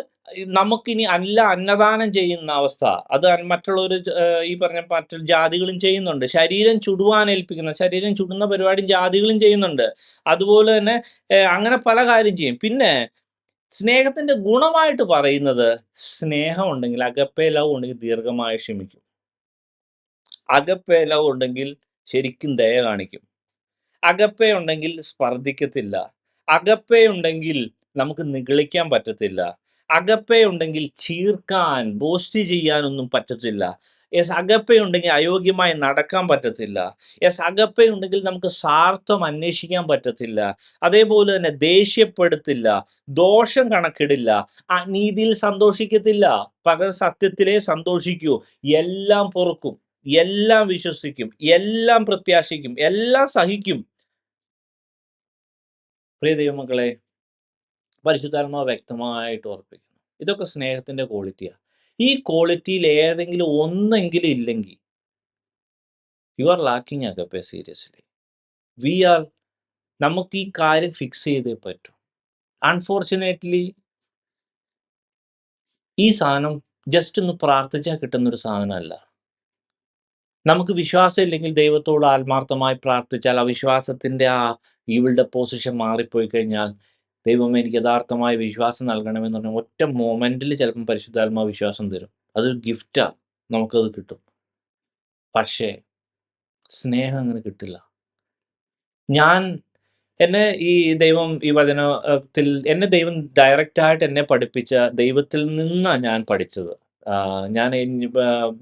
നമുക്കിനി അന്നദാനം ചെയ്യുന്ന അവസ്ഥ, അത് മറ്റുള്ളവർ ഈ പറഞ്ഞ മറ്റു ജാതികളും ചെയ്യുന്നുണ്ട്. ശരീരം ചുടുവാനേൽപ്പിക്കുന്ന, ശരീരം ചുടുന്ന പരിപാടിയും ജാതികളും ചെയ്യുന്നുണ്ട്. അതുപോലെ തന്നെ അങ്ങനെ പല കാര്യം ചെയ്യും. പിന്നെ സ്നേഹത്തിന്റെ ഗുണമായിട്ട് പറയുന്നത്, സ്നേഹം ഉണ്ടെങ്കിൽ, അഗപ്പെ ലവ് ഉണ്ടെങ്കിൽ ദീർഘമായി ക്ഷമിക്കും. അഗപ്പെ ലവ് ഉണ്ടെങ്കിൽ ശരിക്കും ദയ കാണിക്കും. അഗപ്പെ ഉണ്ടെങ്കിൽ സ്പർദ്ധിക്കത്തില്ല. അഗപ്പെ ഉണ്ടെങ്കിൽ നമുക്ക് നിഗളിക്കാൻ പറ്റത്തില്ല. അഗപ്പെ ഉണ്ടെങ്കിൽ ചീർക്കാൻ, ബോസ്റ്റ് ചെയ്യാനൊന്നും പറ്റത്തില്ല. അഗപ്പെ ഉണ്ടെങ്കിൽ അയോഗ്യമായി നടക്കാൻ പറ്റത്തില്ല. അഗപ്പെ ഉണ്ടെങ്കിൽ നമുക്ക് സ്വാർത്ഥം അന്വേഷിക്കാൻ പറ്റത്തില്ല. അതേപോലെ തന്നെ ദേഷ്യപ്പെടുത്തില്ല, ദോഷം കണക്കിടില്ല, അനീതിയിൽ സന്തോഷിക്കത്തില്ല, പകരം സത്യത്തിലേ സന്തോഷിക്കൂ, എല്ലാം പൊറുക്കും, എല്ലാം വിശ്വസിക്കും, എല്ലാം പ്രത്യാശിക്കും, എല്ലാം സഹിക്കും. പ്രിയ ദൈവമക്കളെ, പരിശുദ്ധാത്മാവ് വ്യക്തമായിട്ട് ഓർപ്പിക്കുന്നു, ഇതൊക്കെ സ്നേഹത്തിന്റെ ക്വാളിറ്റിയാണ്. ഈ ക്വാളിറ്റിയിൽ ഏതെങ്കിലും ഒന്നെങ്കിലും ഇല്ലെങ്കിൽ you are lacking agape seriously. നമുക്ക് ഈ കാര്യം ഫിക്സ് ചെയ്തേ പറ്റൂ. അൺഫോർച്ചുനേറ്റ്ലി ഈ സാധനം ജസ്റ്റ് ഒന്ന് പ്രാർത്ഥിച്ചാൽ കിട്ടുന്നൊരു സാധനമല്ല. നമുക്ക് വിശ്വാസം ഇല്ലെങ്കിൽ ദൈവത്തോട് ആത്മാർത്ഥമായി പ്രാർത്ഥിച്ചാൽ ആ വിശ്വാസത്തിന്റെ ആ ഈവിൾ ഡെപ്പോസിഷൻ മാറിപ്പോയി കഴിഞ്ഞാൽ, ദൈവമേ എനിക്ക് യഥാർത്ഥമായ വിശ്വാസം നൽകണമെന്ന് പറഞ്ഞാൽ ഒറ്റ മൊമെന്റിൽ ചിലപ്പം പരിശുദ്ധാത്മാ വിശ്വാസം തരും. അതൊരു ഗിഫ്റ്റാണ്, നമുക്കത് കിട്ടും. പക്ഷേ സ്നേഹം അങ്ങനെ കിട്ടില്ല. എന്നെ ഈ വചനത്തിൽ എന്നെ ദൈവം ഡയറക്റ്റായിട്ട് എന്നെ പഠിപ്പിച്ച, ദൈവത്തിൽ നിന്നാണ് ഞാൻ പഠിച്ചത്. ഞാൻ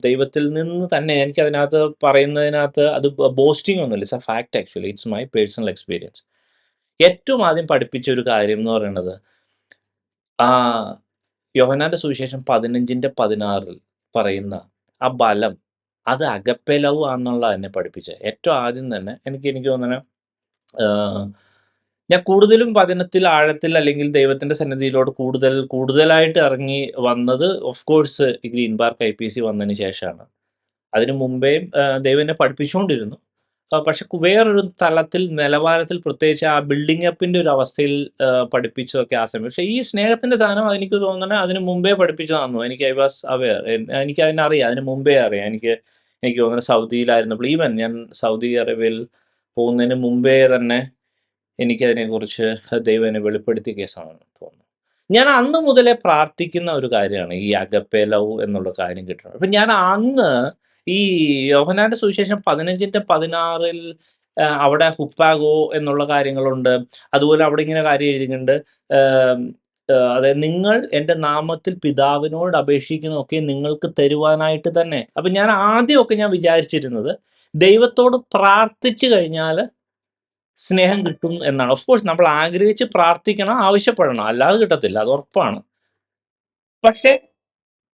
ദൈവത്തിൽ നിന്ന് തന്നെ, എനിക്കതിനകത്ത് പറയുന്നതിനകത്ത് അത് ബോസ്റ്റിംഗ് ഒന്നുമില്ല, it's a fact actually, it's my personal experience. ഏറ്റവും ആദ്യം പഠിപ്പിച്ച ഒരു കാര്യം എന്ന് പറയുന്നത്, യോഹന്നാന്റെ സുവിശേഷം 15:16 പറയുന്ന ആ ബലം, അത് അഗപ്പെ ലവ് ആണെന്നുള്ള എന്നെ പഠിപ്പിച്ചത്. ഏറ്റവും ആദ്യം തന്നെ എനിക്ക് തോന്നുന്നത്, ഞാൻ കൂടുതലും വചനത്തിൽ ആഴത്തിൽ അല്ലെങ്കിൽ ദൈവത്തിന്റെ സന്നിധിയിലോട്ട് കൂടുതലായിട്ട് ഇറങ്ങി വന്നത് ഓഫ് കോഴ്സ് ഈ ഗ്രീൻ പാർക്ക് IPC വന്നതിന് ശേഷമാണ്. അതിനു മുമ്പേ ദൈവം എന്നെ പഠിപ്പിച്ചുകൊണ്ടിരുന്നു. പക്ഷെ വേറൊരു തലത്തിൽ, നിലവാരത്തിൽ, പ്രത്യേകിച്ച് ആ ബിൽഡിംഗ് അപ്പിന്റെ ഒരു അവസ്ഥയിൽ പഠിപ്പിച്ചതൊക്കെ ആ സമയം. പക്ഷെ ഈ സ്നേഹത്തിന്റെ സാധനം എനിക്ക് തോന്നുന്നത് അതിന് മുമ്പേ പഠിപ്പിച്ചതാണെന്നു. എനിക്ക് ഐ വാസ് അവെയർ, എനിക്ക് അതിനറിയാം, അതിന് മുമ്പേ അറിയാം. എനിക്ക് തോന്നുന്നത് സൗദിയിലായിരുന്നപ്പോൾ, ഈവൻ ഞാൻ സൗദി അറേബ്യയിൽ പോകുന്നതിന് മുമ്പേ തന്നെ എനിക്കതിനെക്കുറിച്ച് ദൈവം എന്നെ വെളിപ്പെടുത്തിയ കേസാണെന്ന് തോന്നുന്നു. ഞാൻ അന്ന് മുതലേ പ്രാർത്ഥിക്കുന്ന ഒരു കാര്യമാണ് ഈ അഗപ്പെ ലവ് എന്നുള്ള കാര്യം കിട്ടുന്നത്. അപ്പൊ ഞാൻ അന്ന് ഈ യോഹന്നാന്റെ സുവിശേഷം 15:16 അവിടെ ഹുപ്പാഗോ എന്നുള്ള കാര്യങ്ങളുണ്ട്. അതുപോലെ അവിടെ ഇങ്ങനെ കാര്യം എഴുതിയിട്ടുണ്ട്. ഏം, അതായത് നിങ്ങൾ എൻ്റെ നാമത്തിൽ പിതാവിനോട് അപേക്ഷിക്കുന്നതൊക്കെ നിങ്ങൾക്ക് തരുവാനായിട്ട് തന്നെ. അപ്പൊ ഞാൻ ആദ്യമൊക്കെ ഞാൻ വിചാരിച്ചിരുന്നത് ദൈവത്തോട് പ്രാർത്ഥിച്ചു കഴിഞ്ഞാൽ സ്നേഹം കിട്ടും എന്നാണ്. ഓഫ് കോഴ്സ് നമ്മൾ ആഗ്രഹിച്ച് പ്രാർത്ഥിക്കണം, ആവശ്യപ്പെടണം, അല്ലാതെ കിട്ടത്തില്ല, അത് ഉറപ്പാണ്. പക്ഷെ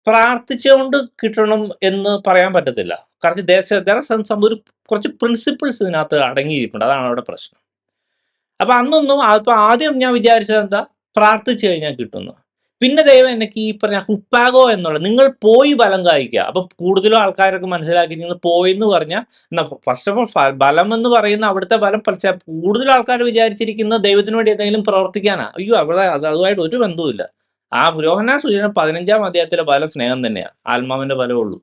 പ്രാർത്ഥിച്ചുകൊണ്ട് കിട്ടണം എന്ന് പറയാൻ പറ്റത്തില്ല. കാരണം ഒരു കുറച്ച് പ്രിൻസിപ്പിൾസ് ഇതിനകത്ത് അടങ്ങിയിരിപ്പുണ്ട്. അതാണ് അവിടെ പ്രശ്നം. അപ്പൊ അന്നൊന്നും അപ്പൊ ആദ്യം ഞാൻ വിചാരിച്ചത് എന്താ, പ്രാർത്ഥിച്ചു കഴിഞ്ഞാൽ കിട്ടുന്നു. പിന്നെ ദൈവം എനിക്ക് ഈ പറഞ്ഞ ഹുപ്പാഗോ എന്നുള്ള നിങ്ങൾ പോയി ബലം കായ്ക്കുക. അപ്പൊ കൂടുതലും ആൾക്കാരൊക്കെ മനസ്സിലാക്കി നിങ്ങൾ പോയി എന്ന് പറഞ്ഞാൽ ഫസ്റ്റ് ഓഫ് ഓൾ ബലം എന്ന് പറയുന്ന അവിടുത്തെ ബലം കൂടുതൽ ആൾക്കാർ വിചാരിച്ചിരിക്കുന്നത് ദൈവത്തിന് വേണ്ടി എന്തെങ്കിലും പ്രവർത്തിക്കാനാ. അയ്യോ, അവിടെ അതുമായിട്ട് ഒരു ബന്ധവുമില്ല. ആ യോഹന്നാൻ സുവിശേഷം 15-ാം അധ്യായത്തിലെ ബലം സ്നേഹം തന്നെയാണ്, ആത്മാവിന്റെ ബലമുള്ളൂ.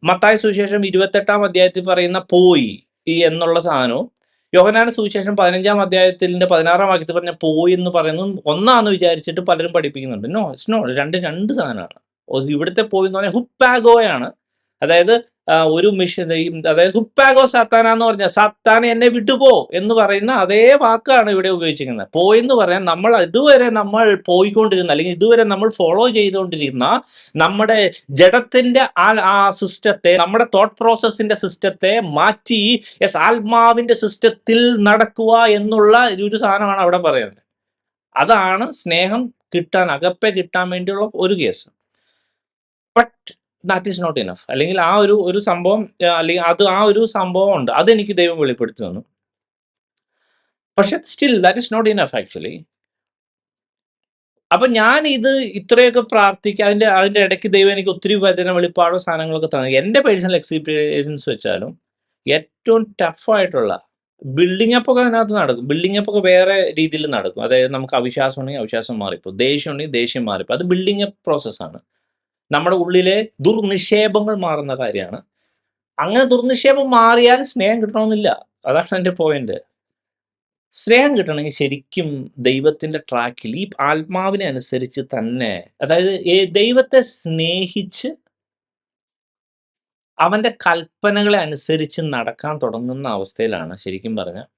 മത്തായി സുവിശേഷം 28-ാം അധ്യായത്തിൽ പറയുന്ന പോയി ഈ എന്നുള്ള സാധനവും യോഹന്നാന്റെ സുവിശേഷം 15-ാം അധ്യായത്തിന്റെ 16-ാം വാക്യത്തിൽ പറഞ്ഞ പോയി എന്ന് പറയുന്നത് ഒന്നാന്ന് വിചാരിച്ചിട്ട് പലരും പഠിപ്പിക്കുന്നുണ്ട്. No, it's not. രണ്ട് സാധനമാണ്. ഇവിടുത്തെ പോയി എന്ന് പറഞ്ഞാൽ ഹുപ്പാഗോയാണ്. അതായത് ഒരു മിഷൻ, അതായത് ഹുപ്പാഗോ സാത്താന എന്ന് പറഞ്ഞാൽ സാത്താനെ എന്നെ വിട്ടുപോ എന്ന് പറയുന്ന അതേ വാക്കാണ് ഇവിടെ ഉപയോഗിച്ചിരിക്കുന്നത്. പോയി എന്ന് പറയാൻ ഇതുവരെ നമ്മൾ പോയിക്കൊണ്ടിരുന്ന അല്ലെങ്കിൽ ഇതുവരെ നമ്മൾ ഫോളോ ചെയ്തുകൊണ്ടിരുന്ന നമ്മുടെ ജഡത്തിന്റെ ആ സിസ്റ്റത്തെ, നമ്മുടെ തോട്ട് പ്രോസസ്സിന്റെ സിസ്റ്റത്തെ മാറ്റി ആത്മാവിന്റെ സിസ്റ്റത്തിൽ നടക്കുക എന്നുള്ള ഒരു സാധനമാണ് അവിടെ പറയുന്നത്. അതാണ് സ്നേഹം കിട്ടാൻ, അകപ്പെ കിട്ടാൻ വേണ്ടിയുള്ള ഒരു case. But that is not enough. അല്ലെങ്കിൽ ആ ഒരു സംഭവം, അല്ലെങ്കിൽ ആ ഒരു സംഭവം ഉണ്ട്, അതെനിക്ക് ദൈവം വെളിപ്പെടുത്തി തന്നു. പക്ഷെ still that is not enough actually. അപ്പൊ ഞാൻ ഇത് ഇത്രയൊക്കെ പ്രാർത്ഥിക്കുക, അതിന്റെ ഇടയ്ക്ക് ദൈവം എനിക്ക് ഒത്തിരി വചന വെളിപ്പാടോ സാധനങ്ങളൊക്കെ തന്നു. എൻ്റെ പേഴ്സണൽ എക്സ്പീരിയൻസ് വെച്ചാലും ഏറ്റവും ടഫായിട്ടുള്ള ബിൽഡിംഗ് അപ്പ് ഒക്കെ അതിനകത്ത് നടക്കും. ബിൽഡിംഗ് അപ്പ് ഒക്കെ വേറെ രീതിയിൽ നടക്കും. അതായത് നമുക്ക് അവിശ്വാസം ഉണ്ടെങ്കിൽ അവിശ്വാസം മാറിപ്പോ, ദേഷ്യം ഉണ്ടെങ്കിൽ ദേഷ്യം മാറിപ്പോ. അത് ബിൽഡിംഗ് അപ്പ് പ്രോസസ്സാണ്. നമ്മുടെ ഉള്ളിലെ ദുർനിക്ഷേപങ്ങൾ മാറുന്ന കാര്യമാണ്. അങ്ങനെ ദുർനിക്ഷേപം മാറിയാൽ സ്നേഹം കിട്ടണമെന്നില്ല. അതാണ് എൻ്റെ പോയിന്റ്. സ്നേഹം കിട്ടണമെങ്കിൽ ശരിക്കും ദൈവത്തിന്റെ ട്രാക്കിൽ ഈ ആത്മാവിനെ അനുസരിച്ച് തന്നെ, അതായത് ദൈവത്തെ സ്നേഹിച്ച് അവന്റെ കൽപ്പനകളെ അനുസരിച്ച് നടക്കാൻ തുടങ്ങുന്ന അവസ്ഥയിലാണ് ശരിക്കും പറഞ്ഞാൽ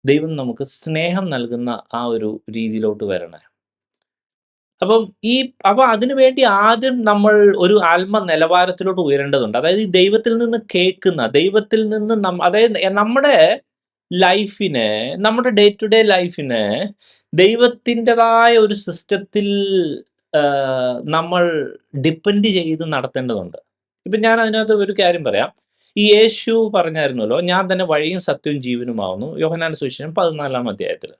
ദൈവം നമുക്ക് സ്നേഹം നൽകുന്ന ആ ഒരു രീതിയിലോട്ട് വരണേ. അപ്പൊ അതിനു വേണ്ടി ആദ്യം നമ്മൾ ഒരു ആത്മ നിലവാരത്തിലോട്ട് ഉയരേണ്ടതുണ്ട്. അതായത് ഈ ദൈവത്തിൽ നിന്ന് കേൾക്കുന്ന, ദൈവത്തിൽ നിന്ന് അതായത് നമ്മുടെ ലൈഫിനെ, നമ്മുടെ ഡേ ടു ഡേ ലൈഫിനെ ദൈവത്തിൻ്റെതായ ഒരു സിസ്റ്റത്തിൽ നമ്മൾ ഡിപ്പെൻഡ് ചെയ്ത് നടത്തേണ്ടതുണ്ട്. ഇപ്പം ഞാൻ അതിനകത്ത് ഒരു കാര്യം പറയാം. ഈ യേശു പറഞ്ഞായിരുന്നല്ലോ, ഞാൻ തന്നെ വഴിയും സത്യവും ജീവനുമാവുന്നു, യോഹന്നാന്റെ സുവിശേഷം 14-ാം അധ്യായത്തിൽ.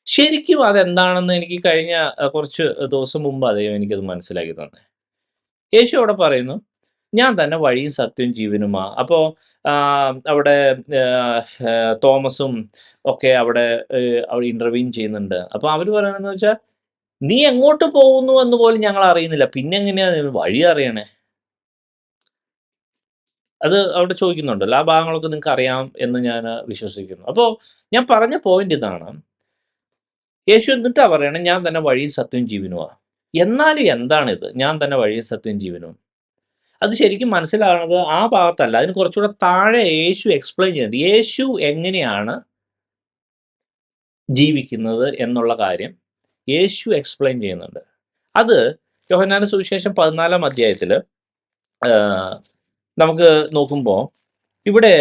ശരിക്കും അതെന്താണെന്ന് എനിക്ക് കഴിഞ്ഞ കുറച്ച് ദിവസം മുമ്പ് അദ്ദേഹം എനിക്കത് മനസ്സിലാക്കി തന്നെ. യേശു അവിടെ പറയുന്നു, ഞാൻ തന്നെ വഴിയും സത്യവും ജീവനുമാ. അപ്പോൾ അവിടെ തോമസും ഒക്കെ അവിടെ ഇന്റർവ്യൂ ചെയ്യുന്നുണ്ട്. അപ്പോൾ അവർ പറയണെന്ന് വെച്ചാൽ, നീ എങ്ങോട്ട് പോകുന്നു എന്ന് പോലും ഞങ്ങൾ അറിയുന്നില്ല, പിന്നെ എങ്ങനെയാ വഴി അറിയണേ? അത് അവിടെ ചോദിക്കുന്നുണ്ടല്ലോ. ആ ഭാഗങ്ങളൊക്കെ നിങ്ങൾക്ക് അറിയാം എന്ന് ഞാൻ വിശ്വസിക്കുന്നു. അപ്പോൾ ഞാൻ പറഞ്ഞ പോയിന്റ് ഇതാണ്. യേശു എന്നിട്ടാ പറയണേ, ഞാൻ തന്നെ വഴിയും സത്യവും ജീവനുമാ. എന്നാലും എന്താണിത് ഞാൻ തന്നെ വഴിയും സത്യവും ജീവനും? അത് ശരിക്കും മനസ്സിലാകുന്നത് ആ ഭാഗത്തല്ല, അതിന് കുറച്ചുകൂടെ താഴെ യേശു എക്സ്പ്ലെയിൻ ചെയ്യുന്നുണ്ട്. യേശു എങ്ങനെയാണ് ജീവിക്കുന്നത് എന്നുള്ള കാര്യം യേശു എക്സ്പ്ലെയിൻ ചെയ്യുന്നുണ്ട്. അത് യോഹന്നാന്റെ സുവിശേഷം 14-ാം അധ്യായത്തിൽ നമുക്ക് നോക്കുമ്പോൾ ഇവിടെ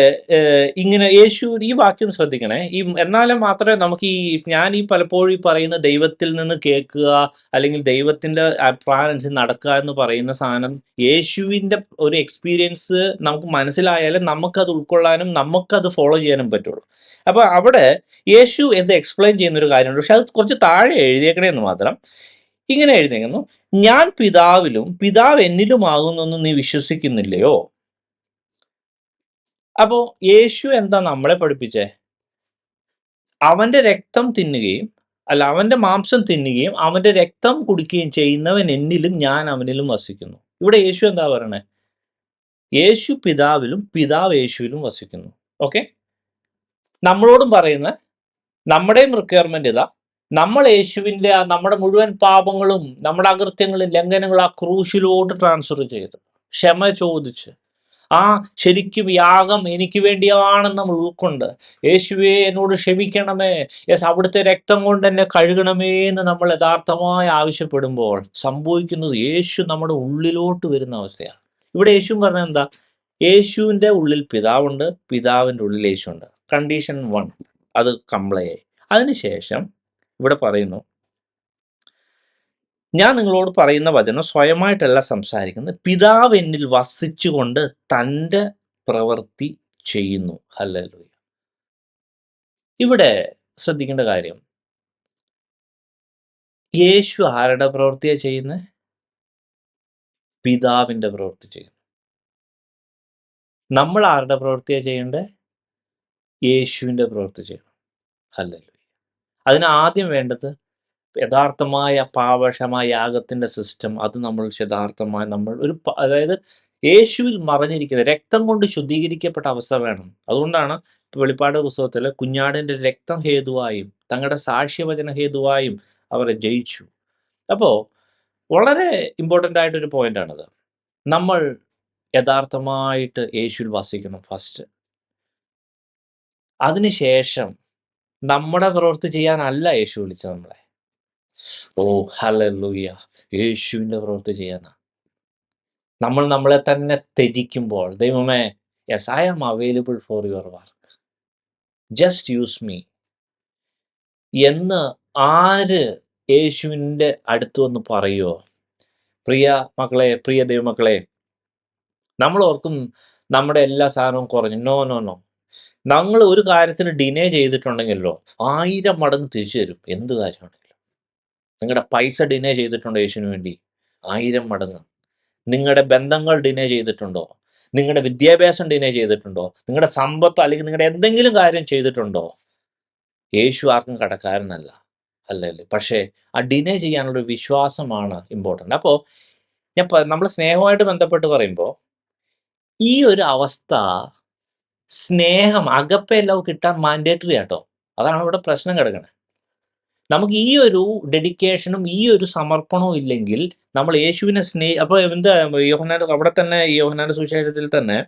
ഇങ്ങനെ യേശു ഈ വാക്യം ശ്രദ്ധിക്കണേ. എന്നാലും മാത്രമേ നമുക്ക് ഞാൻ പലപ്പോഴും പറയുന്ന ദൈവത്തിൽ നിന്ന് കേൾക്കുക അല്ലെങ്കിൽ ദൈവത്തിന്റെ പ്ലാൻ അനുസരിച്ച് നടക്കുക എന്ന് പറയുന്ന സാധനം യേശുവിന്റെ ഒരു എക്സ്പീരിയൻസ് നമുക്ക് മനസ്സിലായാലും നമുക്കത് ഉൾക്കൊള്ളാനും നമുക്കത് ഫോളോ ചെയ്യാനും പറ്റുള്ളൂ. അപ്പൊ അവിടെ യേശു എന്ത് എക്സ്പ്ലെയിൻ ചെയ്യുന്ന ഒരു കാര്യമുണ്ട്. പക്ഷെ അത് കുറച്ച് താഴെ എഴുതിയേക്കണേന്ന് മാത്രം. ഇങ്ങനെ എഴുതിയേക്കുന്നു, ഞാൻ പിതാവിലും പിതാവ് എന്നിലുമാകുന്നെന്ന് നീ വിശ്വസിക്കുന്നില്ലയോ? അപ്പോ യേശു എന്താ നമ്മളെ പഠിപ്പിച്ചേ? അവന്റെ രക്തം തിന്നുകയും അവന്റെ മാംസം തിന്നുകയും അവന്റെ രക്തം കുടിക്കുകയും ചെയ്യുന്നവൻ എന്നിലും ഞാൻ അവനിലും വസിക്കുന്നു. ഇവിടെ യേശു എന്താ പറയണേ? യേശു പിതാവിലും പിതാവ് യേശുവിലും വസിക്കുന്നു. ഓക്കെ, നമ്മളോടും പറയുന്ന നമ്മുടെയും റിക്വയർമെന്റ് ഇതാ, നമ്മൾ യേശുവിൻ്റെ നമ്മുടെ മുഴുവൻ പാപങ്ങളും നമ്മുടെ അകൃത്യങ്ങളും ലംഘനങ്ങളും ആ ക്രൂശിലോട്ട് ട്രാൻസ്ഫർ ചെയ്ത് ക്ഷമ ചോദിച്ച് ആ ശരിക്കും യാഗം എനിക്ക് വേണ്ടിയാണെന്ന് നമ്മൾ ഉൾക്കൊണ്ട് യേശുവേ എന്നോട് ക്ഷമിക്കണമേ, യെസ് അവിടുത്തെ രക്തം കൊണ്ട് എന്നെ കഴുകണമേ എന്ന് നമ്മൾ യഥാർത്ഥമായി ആവശ്യപ്പെടുമ്പോൾ സംഭവിക്കുന്നത് യേശു നമ്മുടെ ഉള്ളിലോട്ട് വരുന്ന അവസ്ഥയാണ്. ഇവിടെ യേശു പറഞ്ഞത് എന്താ? യേശുവിൻ്റെ ഉള്ളിൽ പിതാവുണ്ട്, പിതാവിൻ്റെ ഉള്ളിൽ യേശുണ്ട്. കണ്ടീഷൻ 1 അത് കംപ്ലൈ ആയി. അതിനുശേഷം ഇവിടെ പറയുന്നു, ഞാൻ നിങ്ങളോട് പറയുന്ന വചനം സ്വയമായിട്ടല്ല സംസാരിക്കുന്നത്, പിതാവ് എന്നിൽ വസിച്ചുകൊണ്ട് തൻ്റെ പ്രവൃത്തി ചെയ്യുന്നു. ഹല്ലേലൂയ. ഇവിടെ ശ്രദ്ധിക്കേണ്ട കാര്യം, യേശു ആരുടെ പ്രവൃത്തിയാണ് ചെയ്യുന്നത്? പിതാവിൻ്റെ പ്രവൃത്തി ചെയ്യുന്നു. നമ്മൾ ആരുടെ പ്രവൃത്തിയാണ് ചെയ്യേണ്ടത്? യേശുവിൻ്റെ പ്രവൃത്തി ചെയ്യണം. ഹല്ലേലൂയ. അതിന് ആദ്യം വേണ്ടത് യഥാർത്ഥമായ പാപക്ഷമായ യാഗത്തിൻ്റെ സിസ്റ്റം, അത് നമ്മൾ യഥാർത്ഥമായി നമ്മൾ അതായത് യേശുവിൽ മറഞ്ഞിരിക്കുന്ന രക്തം കൊണ്ട് ശുദ്ധീകരിക്കപ്പെട്ട അവസ്ഥ വേണം. അതുകൊണ്ടാണ് വെളിപ്പാട് പുസ്തകത്തിൽ കുഞ്ഞാടിൻ്റെ രക്തം ഹേതുവായും തങ്ങളുടെ സാക്ഷ്യവചന ഹേതുവായും അവരെ ജയിച്ചു. അപ്പോൾ വളരെ ഇമ്പോർട്ടൻ്റ് ആയിട്ടൊരു പോയിൻ്റാണത്. നമ്മൾ യഥാർത്ഥമായിട്ട് യേശുവിൽ വസിക്കണം ഫസ്റ്റ്. അതിനുശേഷം നമ്മുടെ പ്രവൃത്തി ചെയ്യാനല്ല യേശു വിളിച്ചത് നമ്മളെ. ഓ ഹല്ലേലൂയ, യേശുവിൻ്റെ പ്രവൃത്തി ചെയ്യാനാ. നമ്മൾ നമ്മളെ തന്നെ ത്യജിക്കുമ്പോൾ, ദൈവമേ yes I am available for your work, just use me എന്ന് ആര് യേശുവിൻ്റെ അടുത്ത് വന്ന് പറയുമോ? പ്രിയ മക്കളെ, പ്രിയ ദൈവമക്കളെ, നമ്മൾ ഓർക്കും നമ്മുടെ എല്ലാ സാധനവും കുറഞ്ഞു. No no no. നമ്മൾ ഒരു കാര്യത്തിന് ഡിനേ ചെയ്തിട്ടുണ്ടെങ്കിലോ 1000 മടങ്ങ് തിരിച്ചു തരും. എന്ത് കാര്യമാണെങ്കിലും നിങ്ങളുടെ പൈസ ഡിനേ ചെയ്തിട്ടുണ്ടോ യേശുവിന് വേണ്ടി? 1000 മടങ്ങ്. നിങ്ങളുടെ ബന്ധങ്ങൾ ഡിനേ ചെയ്തിട്ടുണ്ടോ? നിങ്ങളുടെ വിദ്യാഭ്യാസം ഡിനേ ചെയ്തിട്ടുണ്ടോ? നിങ്ങളുടെ സമ്പത്തോ അല്ലെങ്കിൽ നിങ്ങളുടെ എന്തെങ്കിലും കാര്യം ചെയ്തിട്ടുണ്ടോ? യേശു ആർക്കും കടക്കാരനല്ല, അല്ലല്ലേ? പക്ഷേ ആ ഡിനേ ചെയ്യാനുള്ളൊരു വിശ്വാസമാണ് ഇമ്പോർട്ടൻ്റ്. അപ്പോൾ നമ്മൾ സ്നേഹമായിട്ട് ബന്ധപ്പെട്ട് പറയുമ്പോൾ ഈ ഒരു അവസ്ഥ, സ്നേഹം അഗപ്പെ ലവ് കിട്ടാൻ മാൻഡേറ്ററി ആട്ടോ. അതാണ് ഇവിടെ പ്രശ്നം കിടക്കുന്നത്. നമുക്ക് ഈ ഒരു ഡെഡിക്കേഷനും ഈ ഒരു സമർപ്പണവും ഇല്ലെങ്കിൽ നമ്മൾ യേശുവിനെ അപ്പോൾ എന്താ യോഹന്നാൻ്റെ അവിടെ തന്നെ, ഈ യോഹന്നാൻ്റെ സുവിശേഷത്തിൽ തന്നെ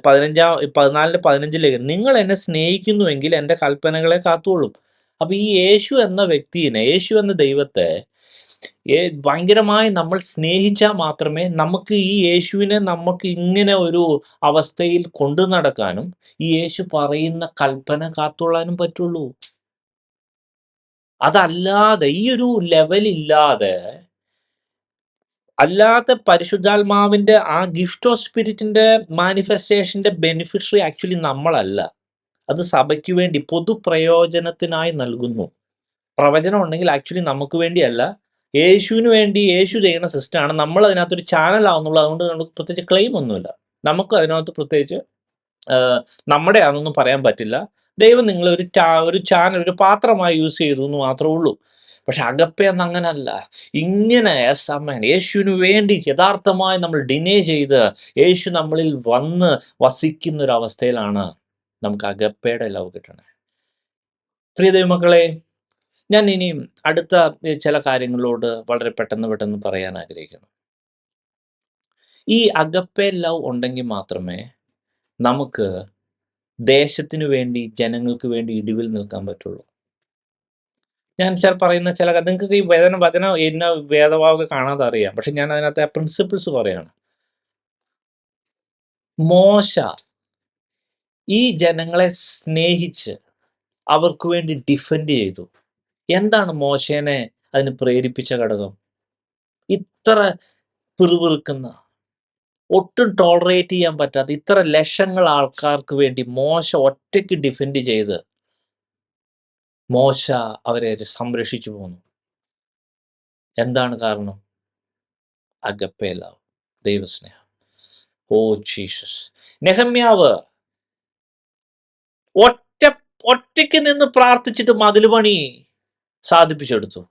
14:15 നിങ്ങൾ എന്നെ സ്നേഹിക്കുന്നുവെങ്കിൽ എൻ്റെ കൽപ്പനകളെ കാത്തുകൊള്ളും. അപ്പോൾ ഈ യേശു എന്ന വ്യക്തിയെ, യേശു എന്ന ദൈവത്തെ ഭയങ്കരമായി നമ്മൾ സ്നേഹിച്ചാൽ മാത്രമേ നമുക്ക് ഈ യേശുവിനെ നമുക്ക് ഇങ്ങനെ ഒരു അവസ്ഥയിൽ കൊണ്ടു നടക്കാനും ഈ യേശു പറയുന്ന കൽപ്പന കാത്തുകൊള്ളാനും പറ്റുള്ളൂ. അതല്ലാതെ ഈ ഒരു ലെവലില്ലാതെ അല്ലാത്ത പരിശുദ്ധാത്മാവിൻ്റെ ആ ഗിഫ്റ്റ് ഓഫ് സ്പിരിറ്റിൻ്റെ മാനിഫെസ്റ്റേഷൻ്റെ ബെനിഫിഷ്യറി ആക്ച്വലി നമ്മളല്ല. അത് സഭയ്ക്ക് വേണ്ടി പൊതുപ്രയോജനത്തിനായി നൽകുന്നു. പ്രവചനം ഉണ്ടെങ്കിൽ ആക്ച്വലി നമുക്ക് വേണ്ടിയല്ല, യേശുവിന് വേണ്ടി യേശു ചെയ്യുന്ന സിസ്റ്റമാണ്. നമ്മൾ അതിനകത്തൊരു ചാനൽ ആവുന്നുള്ളൂ. അതുകൊണ്ട് നമുക്ക് പ്രത്യേകിച്ച് ക്ലെയിം ഒന്നുമില്ല. നമുക്ക് അതിനകത്ത് പ്രത്യേകിച്ച് നമ്മുടെ ആണെന്നൊന്നും പറയാൻ പറ്റില്ല. ദൈവം നിങ്ങളെ ഒരു ചാനൽ, ഒരു പാത്രമായി യൂസ് ചെയ്തു എന്ന് മാത്രമേ ഉള്ളൂ. പക്ഷെ അഗപ്പെ എന്ന് അങ്ങനല്ല. ഇങ്ങനെ യേശുവിന് വേണ്ടി യഥാർത്ഥമായി നമ്മൾ ഡിനേ ചെയ്ത് യേശു നമ്മളിൽ വന്ന് വസിക്കുന്ന ഒരു അവസ്ഥയിലാണ് നമുക്ക് അഗപ്പയുടെ ലവ് കിട്ടണേ. പ്രിയ ദൈവമക്കളെ, ഞാൻ ഇനിയും അടുത്ത ചില കാര്യങ്ങളോട് വളരെ പെട്ടെന്ന് പറയാൻ ആഗ്രഹിക്കുന്നു. ഈ അഗപ്പെ ലവ് ഉണ്ടെങ്കിൽ മാത്രമേ നമുക്ക് ദേശത്തിനു വേണ്ടി, ജനങ്ങൾക്ക് വേണ്ടി ഇടിവിൽ നിൽക്കാൻ പറ്റുള്ളൂ. ഞാൻ പറയുന്ന നിങ്ങൾക്ക് ഈ വചനം എന്ന വേദഭാവമൊക്കെ കാണാതെ അറിയാം. പക്ഷെ ഞാൻ അതിനകത്ത് പ്രിൻസിപ്പിൾസ് പറയാണ്. മോശ ഈ ജനങ്ങളെ സ്നേഹിച്ച് അവർക്ക് വേണ്ടി ഡിഫെൻഡ് ചെയ്തു. എന്താണ് മോശേനെ അതിന് പ്രേരിപ്പിച്ച ഘടകം? ഇത്ര പിറുപിറുക്കുന്ന, ഒട്ടും ടോളറേറ്റ് ചെയ്യാൻ പറ്റാത്ത ഇത്ര ലക്ഷങ്ങൾ ആൾക്കാർക്ക് വേണ്ടി മോശ ഒറ്റയ്ക്ക് ഡിഫെൻഡ് ചെയ്ത് മോശ അവരെ സംരക്ഷിച്ചു പോന്നു. എന്താണ് കാരണം? അഗപ്പെ ലവ്, ദൈവസ്നേഹം. Oh Jesus. നെഹമ്യാവ് ഒറ്റയ്ക്ക് നിന്ന് പ്രാർത്ഥിച്ചിട്ട് മതിലുപണി സാധിപ്പിച്ചെടുത്തു.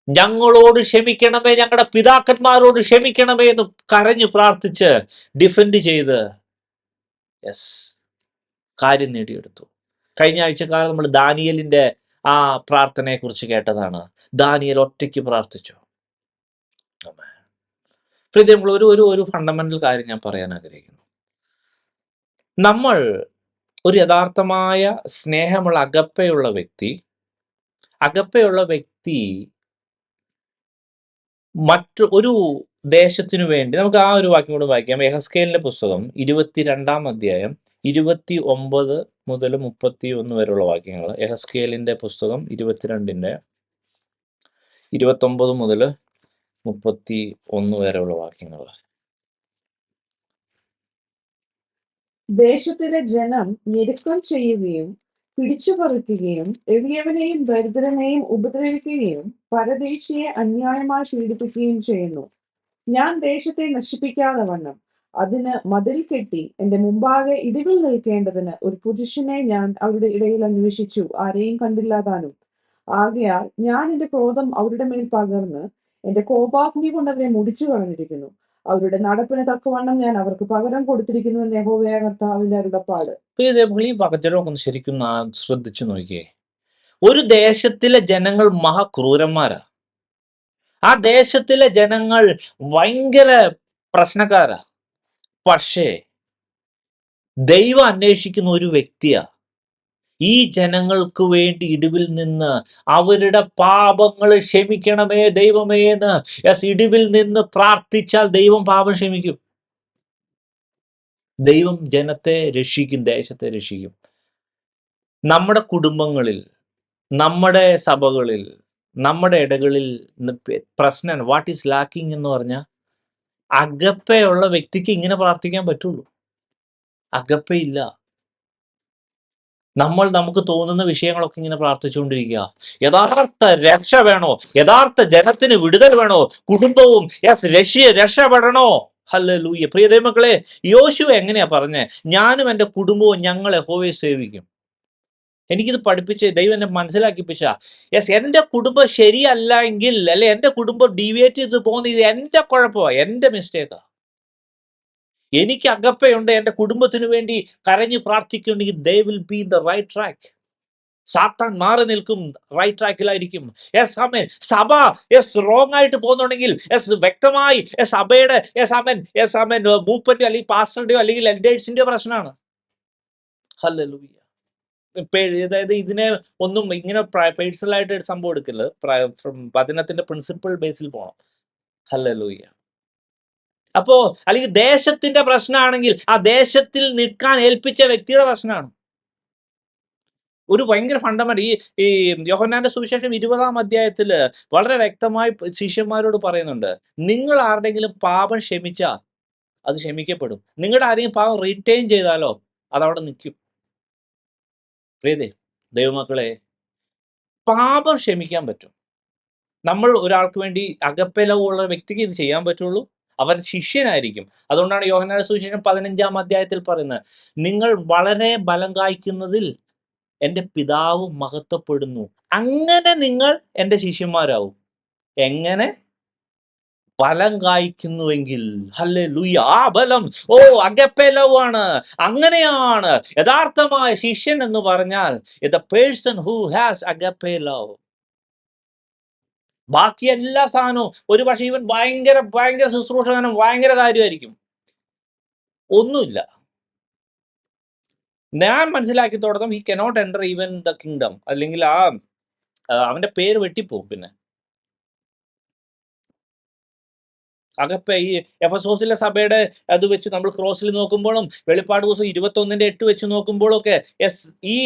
ഞങ്ങളോട് ക്ഷമിക്കണമേ, ഞങ്ങളുടെ പിതാക്കന്മാരോട് ക്ഷമിക്കണമേ എന്ന് കരഞ്ഞു പ്രാർത്ഥിച്ച് ഡിഫെൻഡ് ചെയ്ത് കാര്യം നേടിയെടുത്തു. കഴിഞ്ഞ ആഴ്ചക്കാലം നമ്മൾ ദാനിയേലിൻ്റെ ആ പ്രാർത്ഥനയെക്കുറിച്ച് കേട്ടതാണ്. ദാനിയേൽ ഒറ്റയ്ക്ക് പ്രാർത്ഥിച്ചു. ആമേൻ. പ്രിയമുള്ള ഒരു ഫണ്ടമെന്റൽ കാര്യം ഞാൻ പറയാൻ ആഗ്രഹിക്കുന്നു. നമ്മൾ ഒരു യഥാർത്ഥമായ സ്നേഹമുള്ള അഗപ്പയുള്ള വ്യക്തി മറ്റു ഒരു ദേശത്തിനു വേണ്ടി, നമുക്ക് ആ ഒരു വാക്യം കൂടെ വായിക്കാം. യെഹെസ്കേലിന്റെ പുസ്തകം 22-ാം അധ്യായം 29 മുതൽ 31 വരെയുള്ള വാക്യങ്ങൾ. യെഹെസ്കേലിന്റെ പുസ്തകം 22-ന്റെ 29 മുതൽ 31 വരെയുള്ള വാക്യങ്ങൾ. ദേശത്തിലെ ജനം ഞെരുക്കം ചെയ്യുകയും പിടിച്ചുപറിക്കുകയും എളിയവനെയും ദരിദ്രനെയും ഉപദ്രവിക്കുകയും പരദേശിയെ അന്യായമായി പീഡിപ്പിക്കുകയും ചെയ്യുന്നു. ഞാൻ ദേശത്തെ നശിപ്പിക്കാതെ വണ്ണം അതിന് മതിൽ കെട്ടി എന്റെ മുമ്പാകെ ഇടിവിൽ നിൽക്കേണ്ടതിന് ഒരു പുരുഷനെ ഞാൻ അവരുടെ ഇടയിൽ അന്വേഷിച്ചു, ആരെയും കണ്ടില്ലാതാനും. ആകയാൽ ഞാൻ എന്റെ ക്രോധം അവരുടെ മേൽ പകർന്ന് എന്റെ കോപാഗ്നി കൊണ്ട് അവരെ മുടിച്ചു കളഞ്ഞിരിക്കുന്നു. അവരുടെ നടപ്പിന് തക്കവണ്ണം ഞാൻ അവർക്ക് പകരം കൊടുത്തിരിക്കുന്നു എന്ന് യഹോവയായ കർത്താവിന്റെ അരുളപ്പാട്. ഈ വചനമൊക്കെ ഒന്ന് ശരിക്കും ശ്രദ്ധിച്ചു നോക്കിയേ. ഒരു ദേശത്തിലെ ജനങ്ങൾ മഹാക്രൂരന്മാരാ. ആ ദേശത്തിലെ ജനങ്ങൾ ഭയങ്കര പ്രശ്നക്കാരാ. പക്ഷേ ദൈവം അന്വേഷിക്കുന്ന ഒരു വ്യക്തിയാ. ഈ ജനങ്ങൾക്ക് വേണ്ടി ഇടിവിൽ നിന്ന് അവരുടെ പാപങ്ങൾ ക്ഷമിക്കണമേ ദൈവമേ എന്ന് ഇടിവിൽ നിന്ന് പ്രാർത്ഥിച്ചാൽ ദൈവം പാപം ക്ഷമിക്കും. ദൈവം ജനത്തെ രക്ഷിക്കും, ദേശത്തെ രക്ഷിക്കും. നമ്മുടെ കുടുംബങ്ങളിൽ, നമ്മുടെ സഭകളിൽ, നമ്മുടെ ഇടകളിൽ പ്രശ്നമാണ്. വാട്ട് ഈസ് ലാക്കിംഗ് എന്ന് പറഞ്ഞാൽ, അഗപ്പയുള്ള വ്യക്തിക്ക് ഇങ്ങനെ പ്രാർത്ഥിക്കാൻ പറ്റുള്ളൂ. അഗപ്പയില്ല. നമ്മൾ നമുക്ക് തോന്നുന്ന വിഷയങ്ങളൊക്കെ ഇങ്ങനെ പ്രാർത്ഥിച്ചുകൊണ്ടിരിക്കുക. യഥാർത്ഥ രക്ഷ വേണോ, യഥാർത്ഥ ജനത്തിന് വിടുതൽ വേണോ, കുടുംബവും രക്ഷപ്പെടണോ? ഹല്ലേലൂയ. പ്രിയ ദൈവമക്കളെ, യോശുവ എങ്ങനെയാ പറഞ്ഞേ? ഞാനും എൻ്റെ കുടുംബവും ഞങ്ങൾ യഹോവയെ സേവിക്കും. എനിക്കിത് പഠിപ്പിച്ച് ദൈവം എന്നെ മനസ്സിലാക്കിപ്പിച്ച, എൻ്റെ കുടുംബം ശരിയല്ല എങ്കിൽ, അല്ലെ എൻ്റെ കുടുംബം ഡീവിയേറ്റ് ചെയ്ത് പോകുന്നത്, ഇത് എൻ്റെ കുഴപ്പമാണ്, എൻ്റെ മിസ്റ്റേക്കാ. എനിക്ക് അഗപ്പയുണ്ട്, എൻ്റെ കുടുംബത്തിന് വേണ്ടി കരഞ്ഞു പ്രാർത്ഥിക്കുന്നുണ്ടെങ്കിൽ they will be in the right track. സാത്താൻ മാറി നിൽക്കും, റൈറ്റ് ട്രാക്കിലായിരിക്കും. സഭ റോങ് ആയിട്ട് പോകുന്നുണ്ടെങ്കിൽ വ്യക്തമായി സഭയുടെ മൂപ്പന്റെയോ അല്ലെങ്കിൽ പാസ്റ്ററുടെയോ അല്ലെങ്കിൽ എൽഡേഴ്സിന്റെയോ പ്രശ്നമാണ്. ഹല്ലേലൂയ. അതായത് ഇതിനെ ഒന്നും ഇങ്ങനെ പേഴ്സണൽ ആയിട്ട് സംഭവം എടുക്കില്ല. വചനത്തിന്റെ പ്രിൻസിപ്പിൾ ബേസിൽ പോകണം. ഹല്ലേലൂയ. അപ്പോ അല്ലെങ്കിൽ ദേശത്തിന്റെ പ്രശ്നമാണെങ്കിൽ ആ ദേശത്തിൽ നിൽക്കാൻ ഏൽപ്പിച്ച വ്യക്തിയുടെ പ്രശ്നമാണ്. ഒരു ഭയങ്കര ഫണ്ടമെന്റ് ഈ യോഹന്നാന്റെ സുവിശേഷം 20-ാം അധ്യായത്തില് വളരെ വ്യക്തമായി ശിഷ്യന്മാരോട് പറയുന്നുണ്ട്, നിങ്ങൾ ആരുടെങ്കിലും പാപം ക്ഷമിച്ചാൽ അത് ക്ഷമിക്കപ്പെടും. നിങ്ങളുടെ ആരെങ്കിലും പാപം റിറ്റെയിൻ ചെയ്താലോ അതവിടെ നിൽക്കും. പ്രിയതേ ദൈവമക്കളെ, പാപം ക്ഷമിക്കാൻ പറ്റും. നമ്മൾ ഒരാൾക്ക് വേണ്ടി അഗപ്പെ ലവ് ഉള്ള വ്യക്തിക്ക് ഇത് ചെയ്യാൻ പറ്റുള്ളൂ. അവൻ ശിഷ്യനായിരിക്കും. അതുകൊണ്ടാണ് യോഹന്നാന്റെ സുവിശേഷം 15-ാം അധ്യായത്തിൽ പറയുന്നത്, നിങ്ങൾ വളരെ ബലം കായ്ക്കുന്നതിൽ എൻ്റെ പിതാവ് മഹത്വപ്പെടുന്നു. അങ്ങനെ നിങ്ങൾ എൻ്റെ ശിഷ്യന്മാരാവും. എങ്ങനെ? ഫലം കായ്ക്കുന്നുവെങ്കിൽ. ഹല്ലേലൂയ. ആ ബലം അഗപ്പെ ലവ് ആണ്. അങ്ങനെയാണ് യഥാർത്ഥമായ ശിഷ്യൻ എന്ന് പറഞ്ഞാൽ the person who has agape love. ബാക്കി എല്ലാ സാധനവും ഒരു പക്ഷേ ഇവൻ ഭയങ്കര ശുശ്രൂഷകനും ഭയങ്കര കാര്യമായിരിക്കും, ഒന്നുമില്ല. ഞാൻ മനസ്സിലാക്കിത്തോടത്തോളം he cannot enter even the kingdom. അല്ലെങ്കിൽ അവന്റെ പേര് വെട്ടിപ്പോവും. പിന്നെ അകപ്പെ ഈ എഫസോസിലെ സഭയുടെ അത് വെച്ച് നമ്മൾ ക്രോസിൽ നോക്കുമ്പോഴും വെളിപ്പാട് ദിവസം 21-8 വെച്ച് നോക്കുമ്പോഴും ഒക്കെ ഈ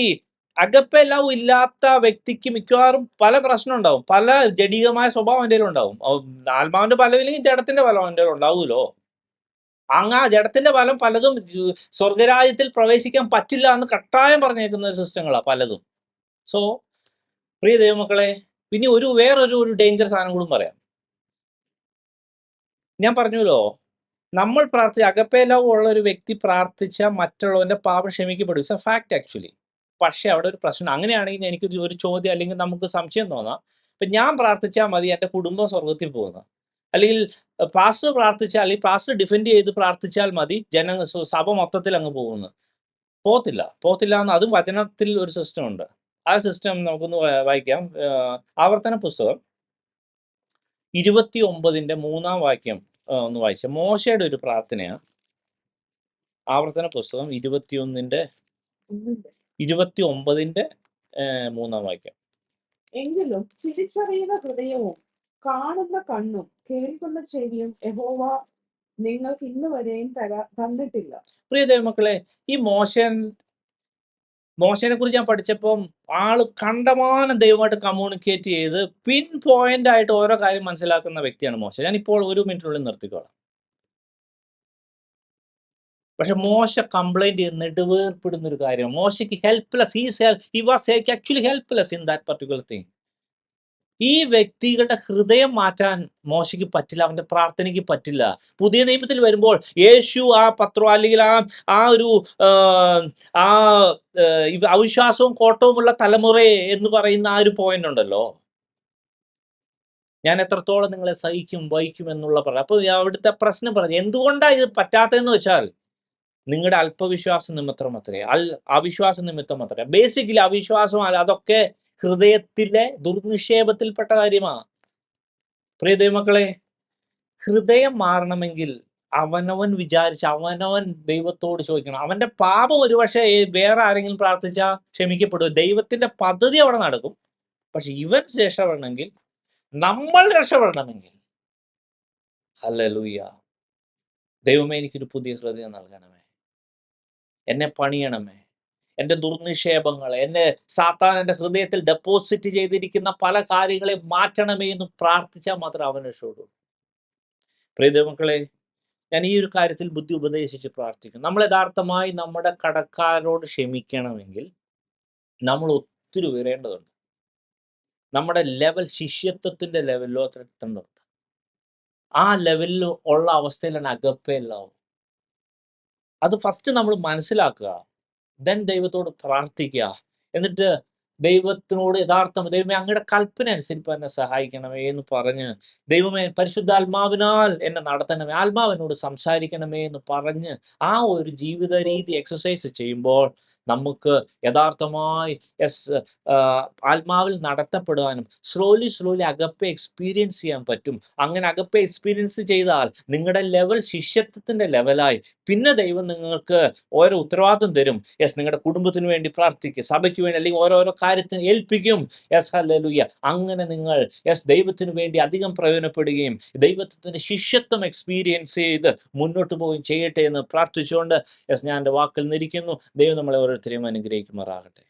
അഗപ്പെ ലവ് ഇല്ലാത്ത വ്യക്തിക്ക് മിക്കവാറും പല പ്രശ്നം ഉണ്ടാവും. പല ജഡികമായ സ്വഭാവം എൻ്റെ ഉണ്ടാവും. ആത്മാവിന്റെ ബലമില്ലെങ്കിൽ ജഡത്തിന്റെ ബലം എൻ്റെ ഉണ്ടാവുമല്ലോ. ആ ജഡത്തിന്റെ ബലം പലതും സ്വർഗരാജ്യത്തിൽ പ്രവേശിക്കാൻ പറ്റില്ല എന്ന് കട്ടായം പറഞ്ഞേക്കുന്ന സിസ്റ്റങ്ങളാ പലതും. സോ പ്രിയ ദൈവമക്കളെ, പിന്നെ വേറൊരു ഡേഞ്ചർ സാധനം കൂടി പറയാം. ഞാൻ പറഞ്ഞല്ലോ, നമ്മൾ അഗപ്പെ ലവ് ഉള്ള ഒരു വ്യക്തി പ്രാർത്ഥിച്ചാൽ മറ്റുള്ളവന്റെ പാപം ക്ഷമിക്കപ്പെടും. It's a fact actually. പക്ഷെ അവിടെ ഒരു പ്രശ്നം. അങ്ങനെയാണെങ്കിൽ എനിക്ക് ഒരു ചോദ്യം അല്ലെങ്കിൽ നമുക്ക് സംശയം തോന്നാം, ഇപ്പം ഞാൻ പ്രാർത്ഥിച്ചാൽ മതി എൻ്റെ കുടുംബം സ്വർഗത്തിൽ പോകുന്നത്, അല്ലെങ്കിൽ പാസ്റ്റർ പ്രാർത്ഥിച്ചാൽ, അല്ലെങ്കിൽ പാസ്റ്റർ ഡിഫെൻഡ് ചെയ്ത് പ്രാർത്ഥിച്ചാൽ മതി സഭ മൊത്തത്തിൽ അങ്ങ് പോകുന്നത്. പോത്തില്ല എന്ന് അതും വചനത്തിൽ ഒരു സിസ്റ്റം ഉണ്ട്. ആ സിസ്റ്റം നമുക്കൊന്ന് വായിക്കാം. ആവർത്തന പുസ്തകം 29-ന്റെ 3-ാം വാക്യം ഒന്ന് വായിച്ചാൽ. മോശയുടെ ഒരു പ്രാർത്ഥനയാണ്. ആവർത്തന പുസ്തകം 29-ന്റെ 3-ാം വാക്യം. എങ്കിലും തിരിച്ചറിയുന്ന ഹൃദയവും കാണുന്ന കണ്ണും കേൾക്കുന്ന ചെവിയും യഹോവ നിങ്ങൾക്ക് ഇന്ന് വരെയും തന്നിട്ടില്ല. പ്രിയ ദൈവമക്കളെ, ഈ മോശനെ കുറിച്ച് ഞാൻ പഠിച്ചപ്പം ആള് കണ്ടമാനം ദൈവമായിട്ട് കമ്മ്യൂണിക്കേറ്റ് ചെയ്ത് പിൻ പോയിന്റ് ആയിട്ട് ഓരോ കാര്യം മനസ്സിലാക്കുന്ന വ്യക്തിയാണ് മോശ. ഞാനിപ്പോൾ 1 മിനിറ്റിനുള്ളിൽ നിർത്തിക്കോളാം. പക്ഷെ മോശ കംപ്ലൈന്റ് ചെയ്ത് നെടുവേർപ്പെടുന്ന ഒരു കാര്യം, മോശയ്ക്ക് helpless, he was actually helpless in that particular thing. ഈ വ്യക്തികളുടെ ഹൃദയം മാറ്റാൻ മോശയ്ക്ക് പറ്റില്ല, അവന്റെ പ്രാർത്ഥനയ്ക്ക് പറ്റില്ല. പുതിയ നിയമത്തിൽ വരുമ്പോൾ യേശു ആ പത്രം അല്ലെങ്കിൽ ആ ഒരു അവിശ്വാസവും കോട്ടവുമുള്ള തലമുറയെ എന്ന് പറയുന്ന ആ ഒരു പോയിന്റ് ഉണ്ടല്ലോ, ഞാൻ എത്രത്തോളം നിങ്ങളെ സഹിക്കും വഹിക്കും എന്നുള്ള പറയാം. അപ്പൊ അവിടുത്തെ പ്രശ്നം പറഞ്ഞു, എന്തുകൊണ്ടാണ് ഇത് പറ്റാത്തതെന്ന് വെച്ചാൽ നിങ്ങളുടെ അല്പവിശ്വാസ നിമിത്തം അത്രേ, അവിശ്വാസ നിമിത്തം അത്രേ. ബേസിക്കലി അവിശ്വാസം അതൊക്കെ ഹൃദയത്തിലെ ദുർനിക്ഷേപത്തിൽപ്പെട്ട കാര്യമാണ്. പ്രിയ ദൈവമക്കളെ, ഹൃദയം മാറണമെങ്കിൽ അവനവൻ വിചാരിച്ച് അവനവൻ ദൈവത്തോട് ചോദിക്കണം. അവന്റെ പാപം ഒരുപക്ഷെ വേറെ ആരെങ്കിലും പ്രാർത്ഥിച്ചാൽ ക്ഷമിക്കപ്പെടും, ദൈവത്തിന്റെ പദ്ധതി അവിടെ നടക്കും. പക്ഷെ ഇവൻ രക്ഷപ്പെടണമെങ്കിൽ, നമ്മൾ രക്ഷപ്പെടണമെങ്കിൽ, ഹല്ലേലൂയ, ദൈവമേ എനിക്കൊരു പുതിയ ഹൃദയം നൽകണമേ, എന്നെ പണിയണമേ, എൻ്റെ ദുർനിക്ഷേപങ്ങളെ, എന്നെ സാത്താൻ എൻ്റെ ഹൃദയത്തിൽ ഡെപ്പോസിറ്റ് ചെയ്തിരിക്കുന്ന പല കാര്യങ്ങളെ മാറ്റണമേ എന്ന് പ്രാർത്ഥിച്ചാൽ മാത്രം അവൻ രക്ഷപ്പെടും. പ്രിയ ദൈവമക്കളെ, ഞാൻ ഈ ഒരു കാര്യത്തിൽ ബുദ്ധി ഉപദേശിച്ച് പ്രാർത്ഥിക്കും. നമ്മൾ യഥാർത്ഥമായി നമ്മുടെ കടക്കാരോട് ക്ഷമിക്കണമെങ്കിൽ നമ്മൾ ഒത്തിരി ഉയരേണ്ടതുണ്ട്. നമ്മുടെ ലെവൽ ശിഷ്യത്വത്തിന്റെ ലെവലിലോ എത്തേണ്ടതുണ്ട്. ആ ലെവലിൽ ഉള്ള അവസ്ഥയിലാണ് അഗപ്പേ ലവ്. അത് ഫസ്റ്റ് നമ്മൾ മനസ്സിലാക്കുക, ദെൻ ദൈവത്തോട് പ്രാർത്ഥിക്കുക, എന്നിട്ട് ദൈവത്തിനോട് യഥാർത്ഥം, ദൈവമേ അങ്ങയുടെ കൽപ്പന അനുസരിച്ച് എന്നെ സഹായിക്കണമേ എന്ന് പറഞ്ഞ്, ദൈവമേ പരിശുദ്ധാത്മാവിനാൽ എന്നെ നടത്തണമേ, ആത്മാവിനോട് സംസാരിക്കണമേ എന്ന് പറഞ്ഞ് ആ ഒരു ജീവിത രീതി എക്സസൈസ് ചെയ്യുമ്പോൾ നമുക്ക് യഥാർത്ഥമായി ആത്മാവിൽ നടത്തപ്പെടുവാനും സ്ലോലി അഗപ്പെ എക്സ്പീരിയൻസ് ചെയ്യാൻ പറ്റും. അങ്ങനെ അഗപ്പെ എക്സ്പീരിയൻസ് ചെയ്താൽ നിങ്ങളുടെ ലെവൽ ശിഷ്യത്വത്തിന്റെ ലെവലായി. പിന്നെ ദൈവം നിങ്ങൾക്ക് ഓരോ ഉത്തരവാദിത്വം തരും. നിങ്ങളുടെ കുടുംബത്തിന് വേണ്ടി പ്രാർത്ഥിക്കുക, സഭയ്ക്ക് വേണ്ടി, അല്ലെങ്കിൽ ഓരോരോ കാര്യത്തിന് ഏൽപ്പിക്കും. ഹല്ലേലൂയ. അങ്ങനെ നിങ്ങൾ ദൈവത്തിന് വേണ്ടി അധികം പ്രയോജനപ്പെടുകയും ദൈവത്തിന്റെ ശിഷ്യത്വം എക്സ്പീരിയൻസ് ചെയ്ത് മുന്നോട്ട് പോവുകയും ചെയ്യട്ടെ എന്ന് പ്രാർത്ഥിച്ചുകൊണ്ട് ഞാൻ എൻ്റെ വാക്കിൽ നിന്നിരിക്കുന്നു. ദൈവം നമ്മളെ ഓരോരുത്തരെയും അനുഗ്രഹിക്കുമാറാകട്ടെ.